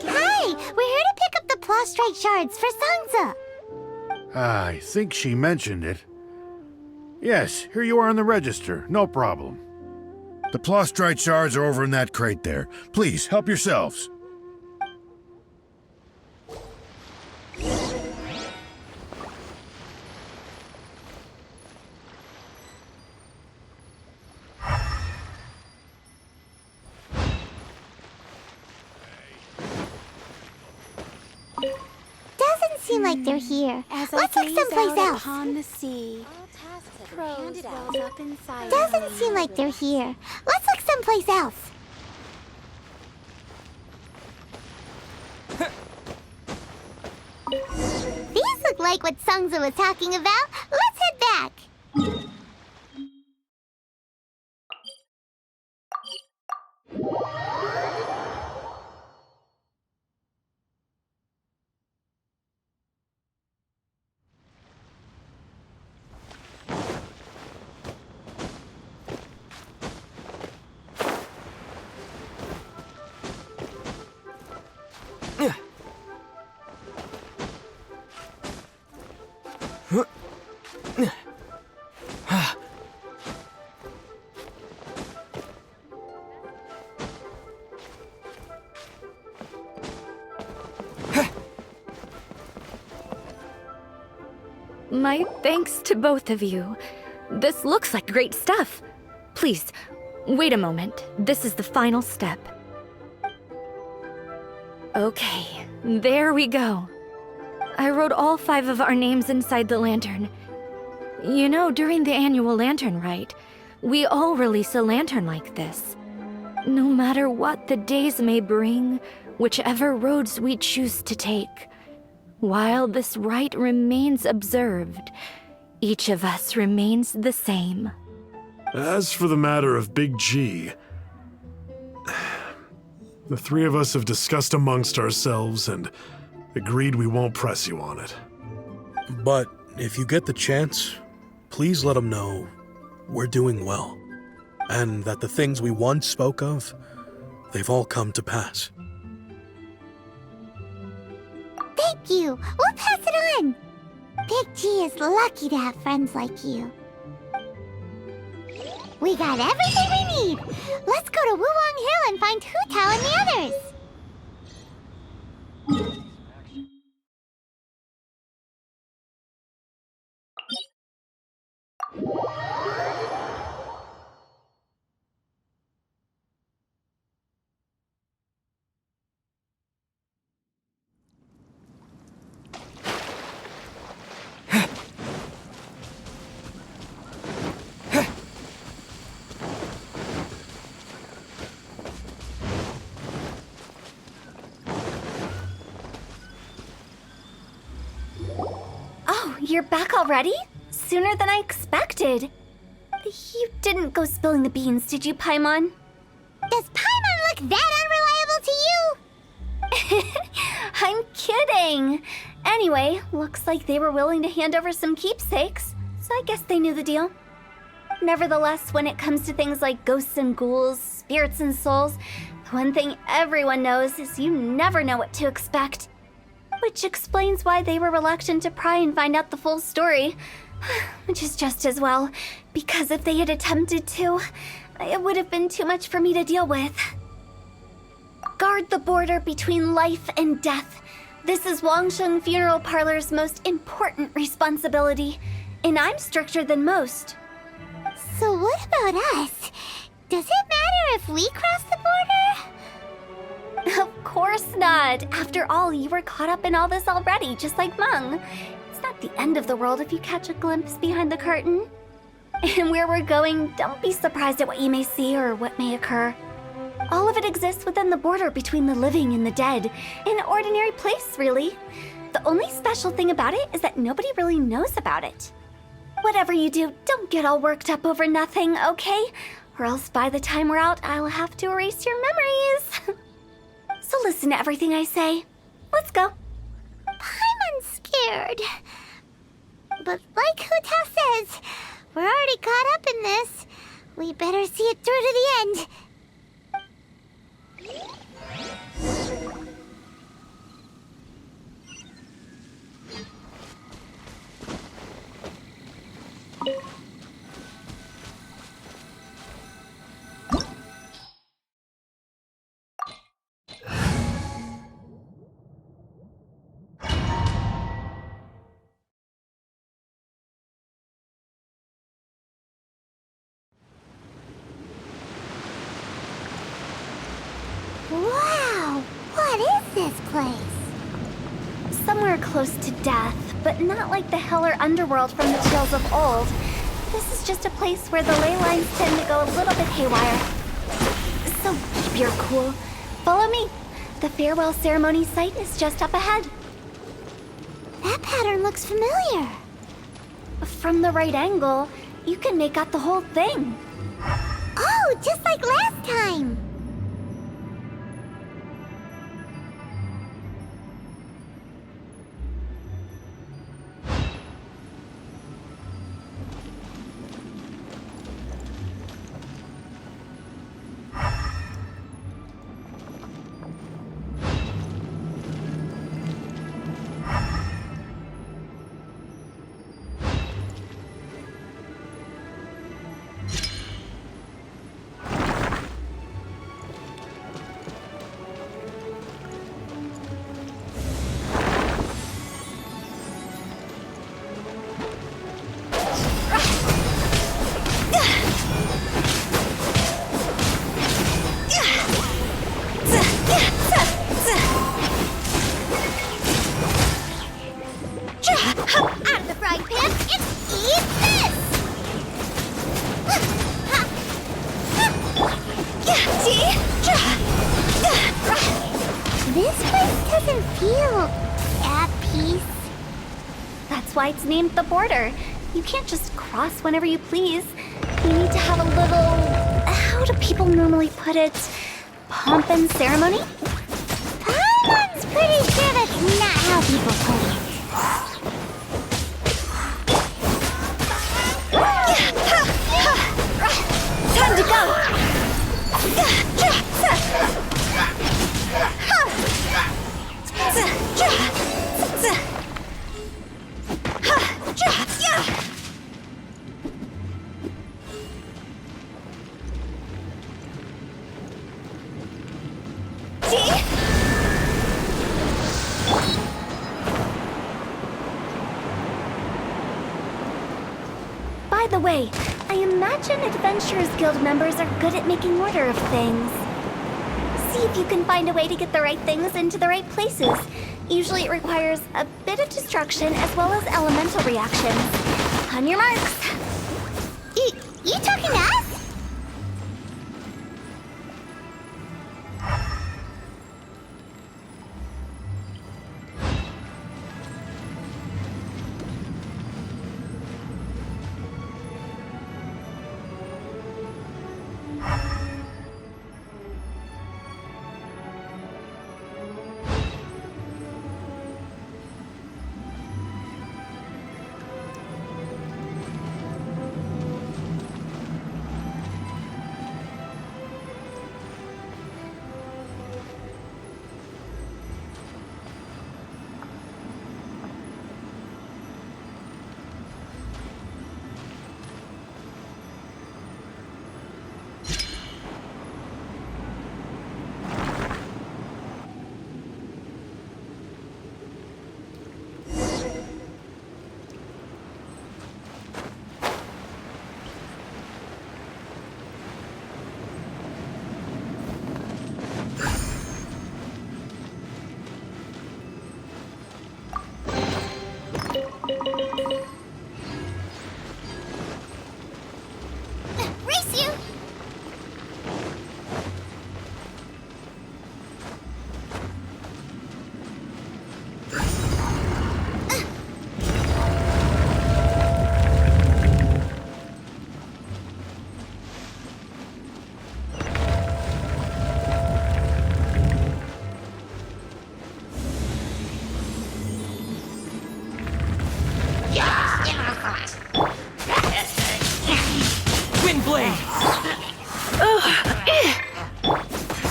Hi! We're here to pick up the plastrite shards for Sangza. I think she mentioned it. Yes, here you are on the register. No problem. The plastrite shards are over in that crate there. Please, help yourselves. Doesn't seem like they're here. Let's look someplace else. Upon the sea, prose wells up inside. Doesn't seem like they're here. Let's look someplace else. These look like what Sungza was talking about. Let's head back. My thanks to both of you. This looks like great stuff. Please, wait a moment. This is the final step. Okay, there we go. I wrote all 5 of our names inside the lantern. You know, during the annual lantern rite, we all release a lantern like this. No matter what the days may bring, whichever roads we choose to take, while this rite remains observed, each of us remains the same. As for the matter of Big G, the 3 of us have discussed amongst ourselves and agreed we won't press you on it. But if you get the chance, please let him know we're doing well, and that the things we once spoke of, they've all come to pass. Thank you. We'll pass it on. Big G is lucky to have friends like you. We got everything we need. Let's go to Wuwang Hill and find Hu Tao and the others. Oh, you're back already? Sooner than I expected. You didn't go spilling the beans, did you, Paimon? Does Paimon look that unreliable to you? I'm kidding. Anyway, looks like they were willing to hand over some keepsakes, so I guess they knew the deal. Nevertheless, when it comes to things like ghosts and ghouls, spirits and souls, the one thing everyone knows is you never know what to expect. Which explains why they were reluctant to pry and find out the full story. Which is just as well, because if they had attempted to, it would have been too much for me to deal with. Guard the border between life and death. This is Wangsheng Funeral Parlor's most important responsibility, and I'm stricter than most. So what about us? Does it matter if we cross the border? Of course not. After all, you were caught up in all this already, just like Meng. It's not the end of the world if you catch a glimpse behind the curtain. And where we're going, don't be surprised at what you may see or what may occur. All of it exists within the border between the living and the dead. An ordinary place, really. The only special thing about it is that nobody really knows about it. Whatever you do, don't get all worked up over nothing, okay? Or else by the time we're out, I'll have to erase your memories. So listen to everything I say. Let's go. Paimon's scared. But like Hu Tao says, we're already caught up in this. We better see it through to the end. Wow! What is this place? Somewhere close to death, but not like the hell or underworld from the tales of old. This is just a place where the ley lines tend to go a little bit haywire. So keep your cool. Follow me. The farewell ceremony site is just up ahead. That pattern looks familiar. From the right angle, you can make out the whole thing. Oh, just like last time. Out of the frying pan, it's eat this! This place doesn't feel at peace. That's why it's named the border. You can't just cross whenever you please. You need to have a little... How do people normally put it? Pomp and ceremony? Paimon's pretty sure that's not how people put it. Time to go! By the way, I imagine Adventurers Guild members are good at making order of things. See if you can find a way to get the right things into the right places. Usually it requires a bit of destruction as well as elemental reactions. On your marks. You talking to us? Race you! Windblade!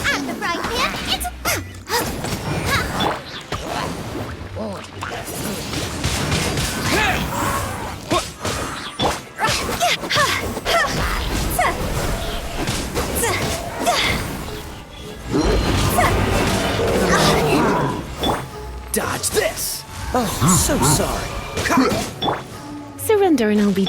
Out of the frying pan, it's... Dodge this! Oh, so sorry. Surrender and I'll be...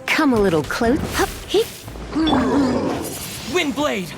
Come a little close. Windblade!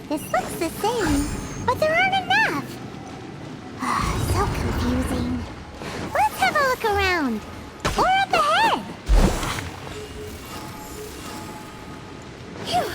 This looks the same, but there aren't enough. So confusing. Let's have a look around. Or up ahead. Phew.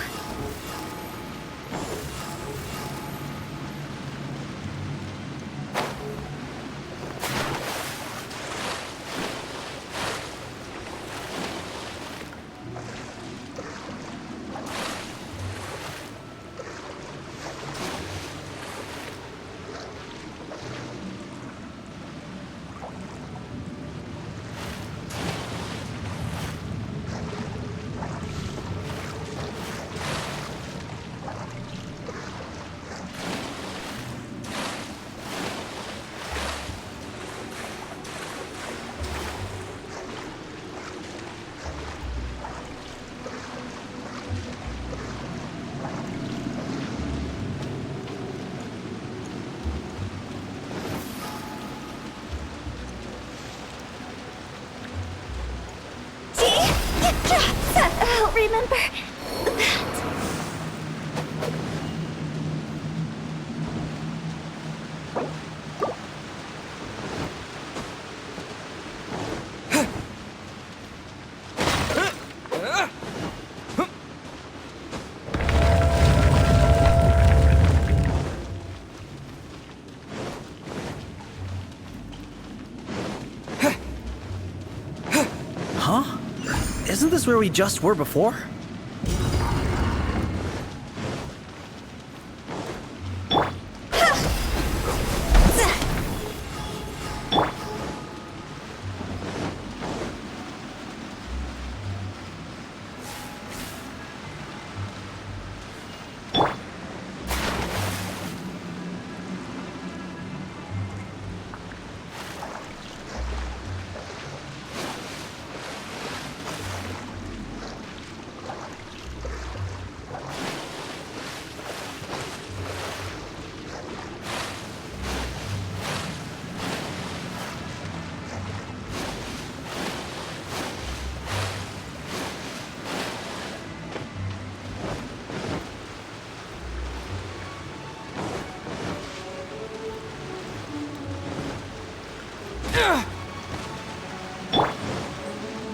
remember that. Huh? Isn't this where we just were before?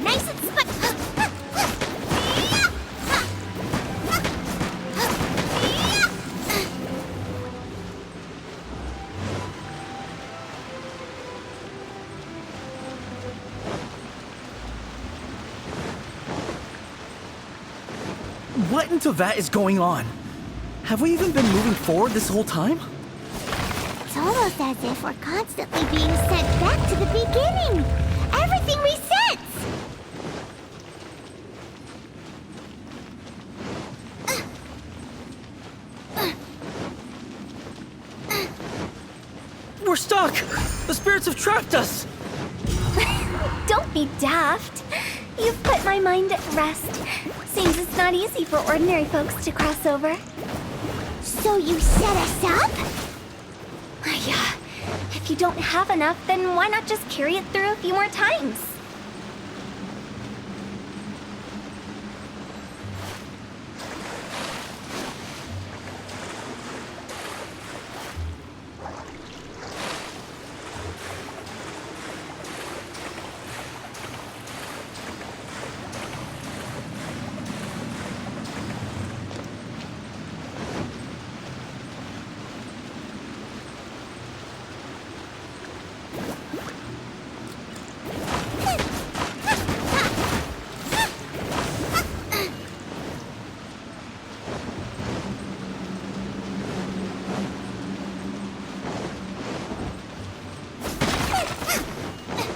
Nice and spot. What in Tevat is going on? Have we even been moving forward this whole time? It's almost as if we're constantly being sent back to the beginning. Everything resets. We're stuck! The spirits have trapped us! Don't be daft. You've put my mind at rest. Seems it's not easy for ordinary folks to cross over. So you set us up? Yeah. If you don't have enough, then why not just carry it through a few more times?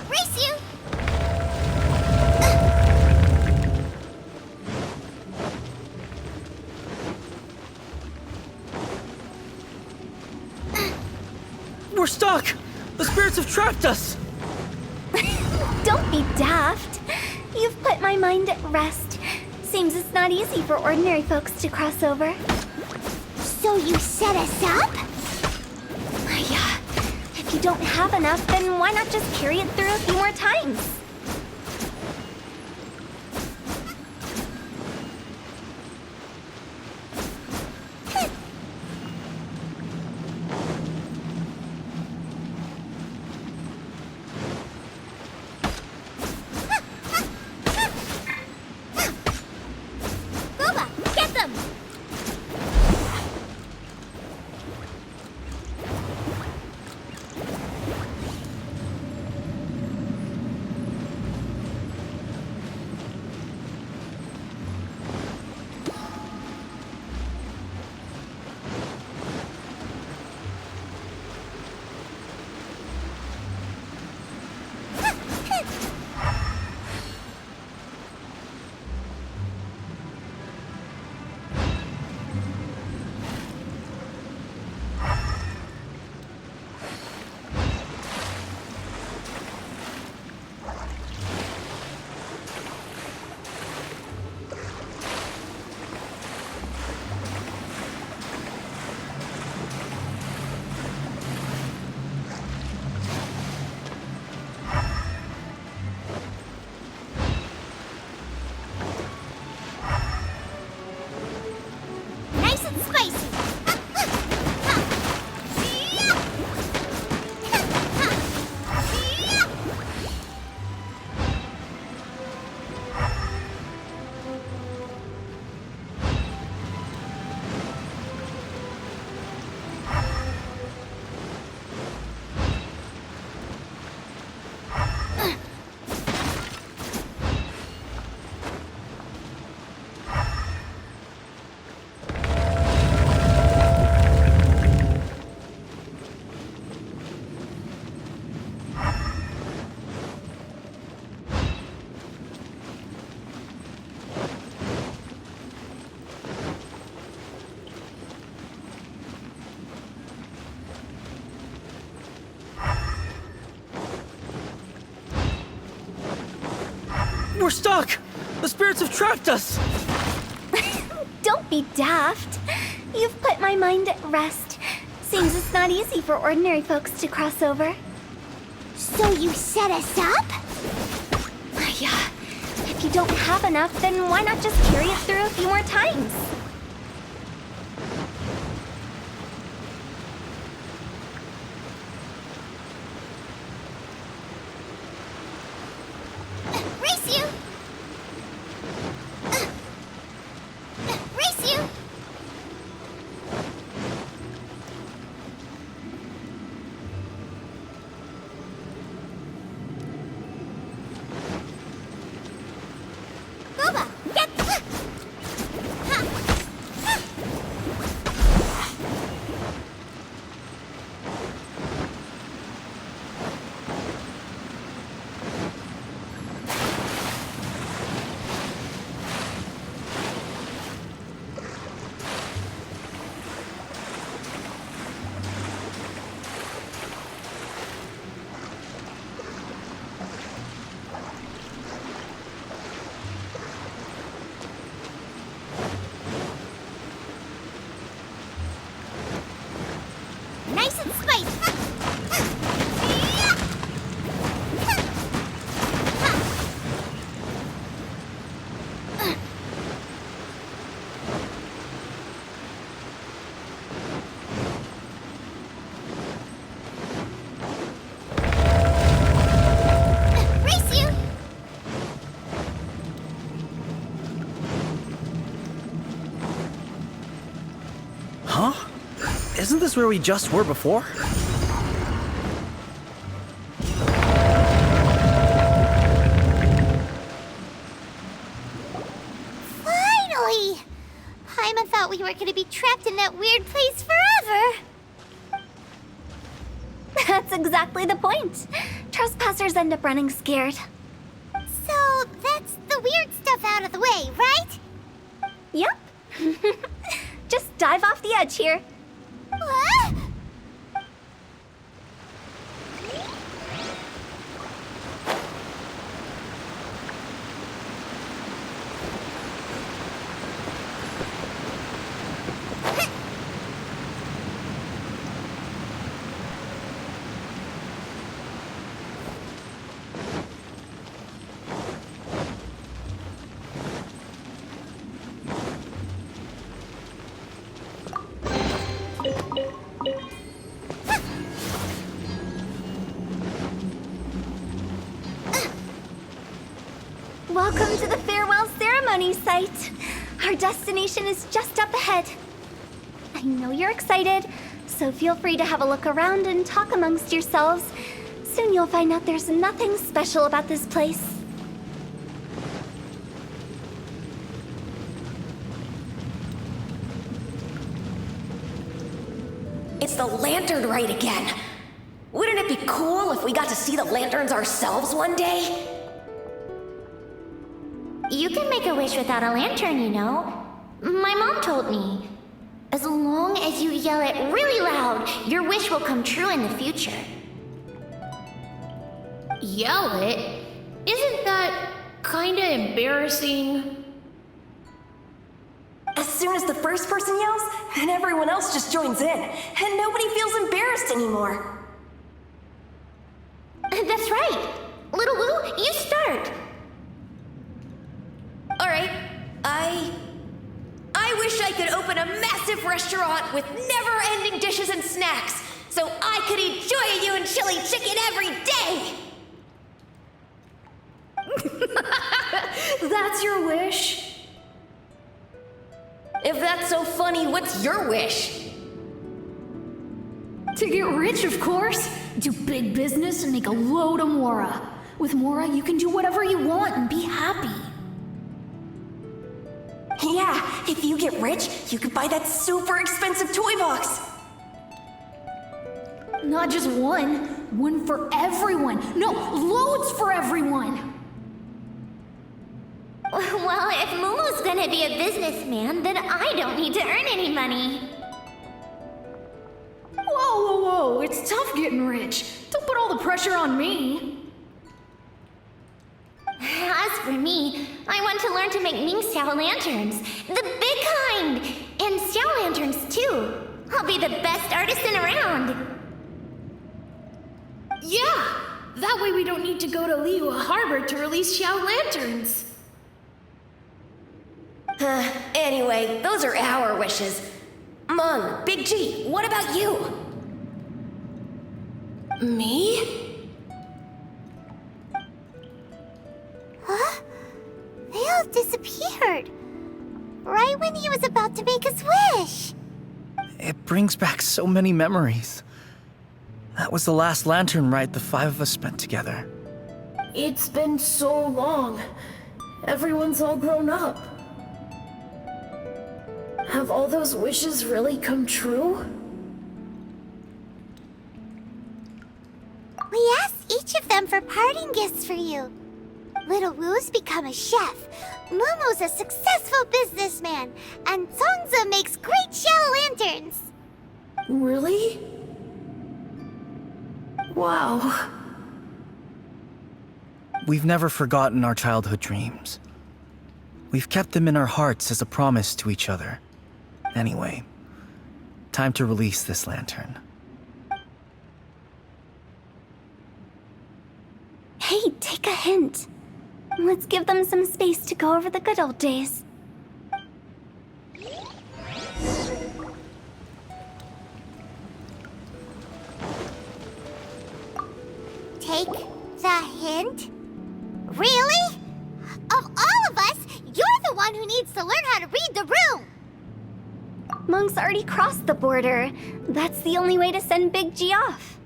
Race you! We're stuck! The spirits have trapped us! Don't be daft. You've put my mind at rest. Seems it's not easy for ordinary folks to cross over. So you set us up? Yeah. If you don't have enough, then why not just carry it through a few more times? Booba, get them! We're stuck! The spirits have trapped us! Don't be daft. You've put my mind at rest. Seems it's not easy for ordinary folks to cross over. So you set us up? Yeah. If you don't have enough, then why not just carry it through a few more times? Race you! Race you! Boba, get! Nice and spicy. Race you! Huh? Isn't this where we just were before? Finally! Paimon thought we were gonna be trapped in that weird place forever. That's exactly the point. Trespassers end up running scared. So that's the weird stuff out of the way, right? Yep. Just dive off the edge here. What? Welcome to the farewell ceremony site. Our destination is just up ahead. I know you're excited, so feel free to have a look around and talk amongst yourselves. Soon you'll find out there's nothing special about this place. It's the lantern rite again. Wouldn't it be cool if we got to see the lanterns ourselves one day? You can make a wish without a lantern, you know. My mom told me. As long as you yell it really loud, your wish will come true in the future. Yell it? Isn't that kinda embarrassing? As soon as the first person yells, then everyone else just joins in, and nobody feels embarrassed anymore. That's right. Little Wu, you start. Alright, I wish I could open a massive restaurant with never-ending dishes and snacks, so I could eat Joy You and chili chicken every day! That's your wish? If that's so funny, what's your wish? To get rich, of course. Do big business and make a load of Mora. With Mora, you can do whatever you want and be happy. Yeah, if you get rich, you could buy that super expensive toy box. Not just one. One for everyone. No, loads for everyone. Well, if Momo's gonna be a businessman, then I don't need to earn any money. Whoa, whoa, whoa. It's tough getting rich. Don't put all the pressure on me. As for me, I want to learn to make Ming-Xiao lanterns. The big kind! And Xiao lanterns, too. I'll be the best artisan around. Yeah! That way we don't need to go to Liyue Harbor to release Xiao lanterns. Anyway, those are our wishes. Mung, Big G, what about you? Me? Huh? They all disappeared. Right when he was about to make his wish. It brings back so many memories. That was the last lantern ride the 5 of us spent together. It's been so long. Everyone's all grown up. Have all those wishes really come true? We asked each of them for parting gifts for you. Little Wu's become a chef, Momo's a successful businessman, and Songza makes great shell lanterns. Really? Wow. We've never forgotten our childhood dreams. We've kept them in our hearts as a promise to each other. Anyway, time to release this lantern. Hey, take a hint. Let's give them some space to go over the good old days. Take the hint? Really? Of all of us, you're the one who needs to learn how to read the room! Monk's already crossed the border. That's the only way to send Big G off.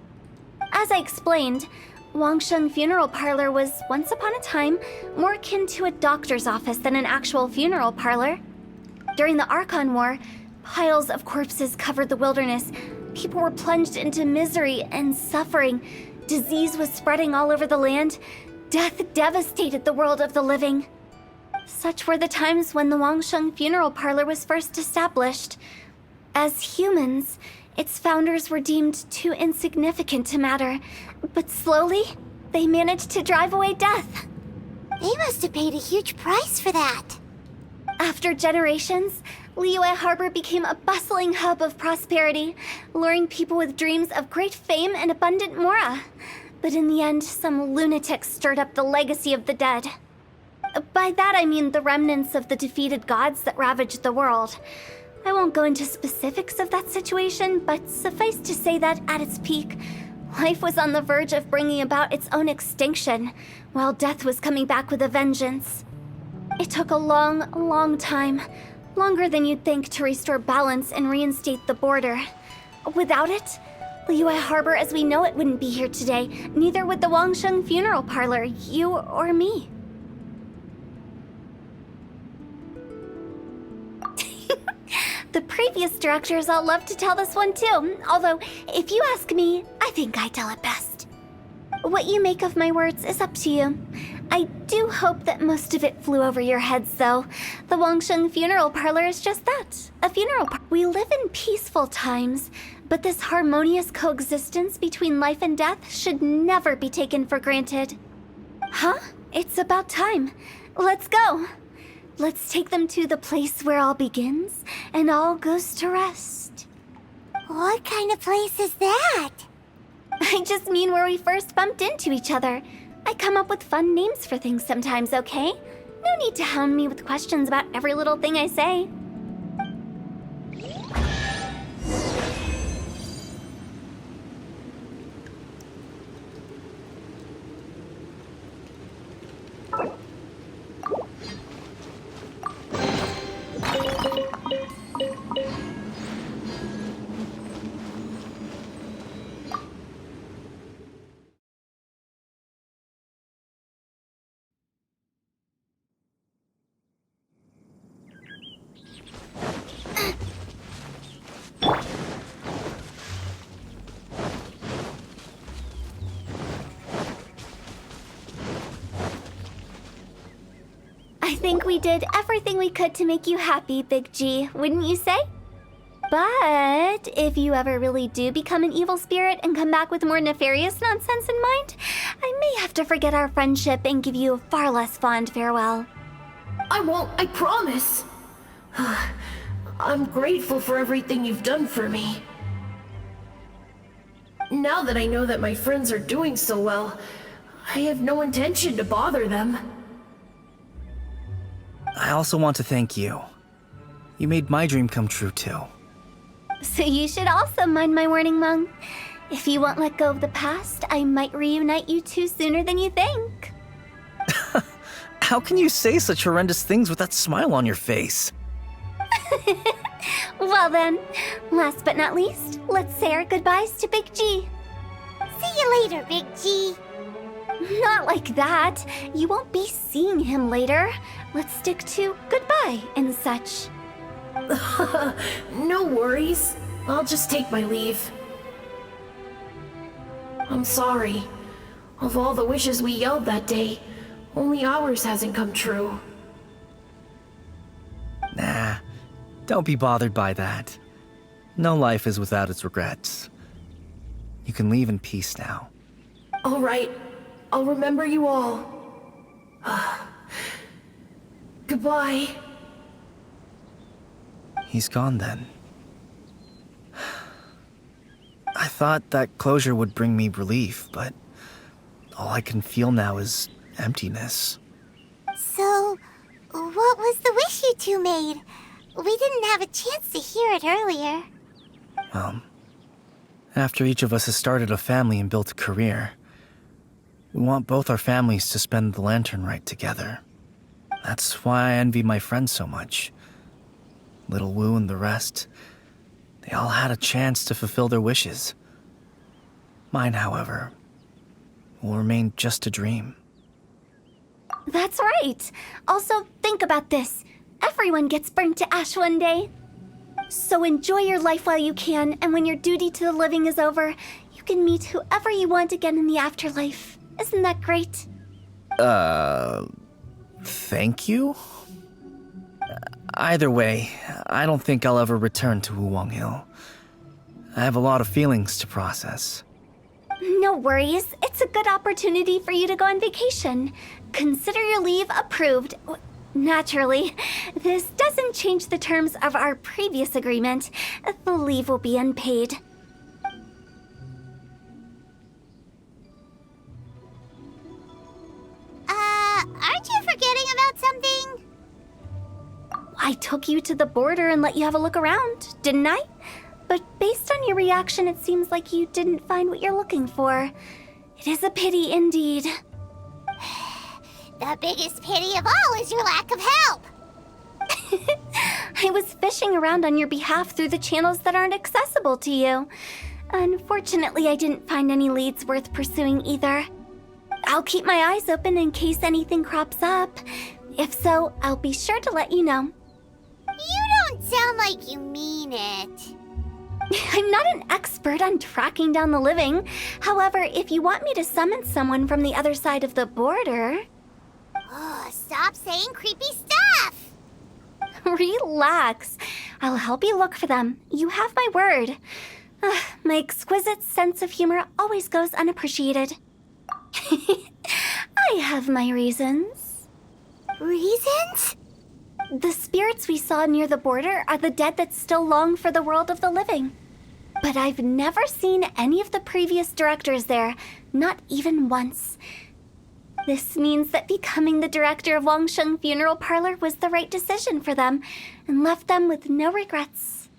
As I explained, Wangsheng Funeral Parlor was, once upon a time, more akin to a doctor's office than an actual funeral parlor. During the Archon War, piles of corpses covered the wilderness. People were plunged into misery and suffering. Disease was spreading all over the land. Death devastated the world of the living. Such were the times when the Wangsheng Funeral Parlor was first established. As humans, its founders were deemed too insignificant to matter, but slowly, they managed to drive away death. They must have paid a huge price for that. After generations, Liyue Harbor became a bustling hub of prosperity, luring people with dreams of great fame and abundant mora. But in the end, some lunatics stirred up the legacy of the dead. By that I mean the remnants of the defeated gods that ravaged the world. I won't go into specifics of that situation, but suffice to say that at its peak, life was on the verge of bringing about its own extinction, while death was coming back with a vengeance. It took a long, long time, longer than you'd think, to restore balance and reinstate the border. Without it, Liyue Harbor as we know it wouldn't be here today, neither would the Wangsheng Funeral Parlor, you or me. The previous directors all love to tell this one too, although, if you ask me, I think I tell it best. What you make of my words is up to you. I do hope that most of it flew over your heads, though. The Wangsheng Funeral Parlor is just that, a funeral parlor. We live in peaceful times, but this harmonious coexistence between life and death should never be taken for granted. Huh? It's about time. Let's go. Let's take them to the place where all begins and all goes to rest. What kind of place is that? I just mean where we first bumped into each other. I come up with fun names for things sometimes, okay? No need to hound me with questions about every little thing I say. I think we did everything we could to make you happy, Big G, wouldn't you say? But if you ever really do become an evil spirit and come back with more nefarious nonsense in mind, I may have to forget our friendship and give you a far less fond farewell. I won't, I promise. I'm grateful for everything you've done for me. Now that I know that my friends are doing so well, I have no intention to bother them. I also want to thank you. You made my dream come true, too. So you should also mind my warning, Mung. If you won't let go of the past, I might reunite you two sooner than you think. How can you say such horrendous things with that smile on your face? Well then, last but not least, let's say our goodbyes to Big G. See you later, Big G. Not like that. You won't be seeing him later. Let's stick to goodbye and such. No worries. I'll just take my leave. I'm sorry. Of all the wishes we yelled that day, only ours hasn't come true. Nah, don't be bothered by that. No life is without its regrets. You can leave in peace now. All right. I'll remember you all. Goodbye. He's gone then. I thought that closure would bring me relief, but all I can feel now is emptiness. So, what was the wish you two made? We didn't have a chance to hear it earlier. After each of us has started a family and built a career, we want both our families to spend the Lantern Rite together. That's why I envy my friends so much. Little Wu and the rest, they all had a chance to fulfill their wishes. Mine, however, will remain just a dream. That's right. Also, think about this. Everyone gets burnt to ash one day. So enjoy your life while you can, and when your duty to the living is over, you can meet whoever you want again in the afterlife. Isn't that great? Thank you? Either way, I don't think I'll ever return to Wuwang Hill. I have a lot of feelings to process. No worries. It's a good opportunity for you to go on vacation. Consider your leave approved. Naturally, this doesn't change the terms of our previous agreement. The leave will be unpaid. Aren't you forgetting about something? I took you to the border and let you have a look around, didn't I? But based on your reaction, it seems like you didn't find what you're looking for. It is a pity indeed. The biggest pity of all is your lack of help. I was fishing around on your behalf through the channels that aren't accessible to you. Unfortunately, I didn't find any leads worth pursuing either. I'll keep my eyes open in case anything crops up. If so, I'll be sure to let you know. You don't sound like you mean it. I'm not an expert on tracking down the living. However, if you want me to summon someone from the other side of the border... Oh, stop saying creepy stuff! Relax. I'll help you look for them. You have my word. My exquisite sense of humor always goes unappreciated. I have my reasons. Reasons? The spirits we saw near the border are the dead that still long for the world of the living. But I've never seen any of the previous directors there, not even once. This means that becoming the director of Wangsheng Funeral Parlor was the right decision for them, and left them with no regrets.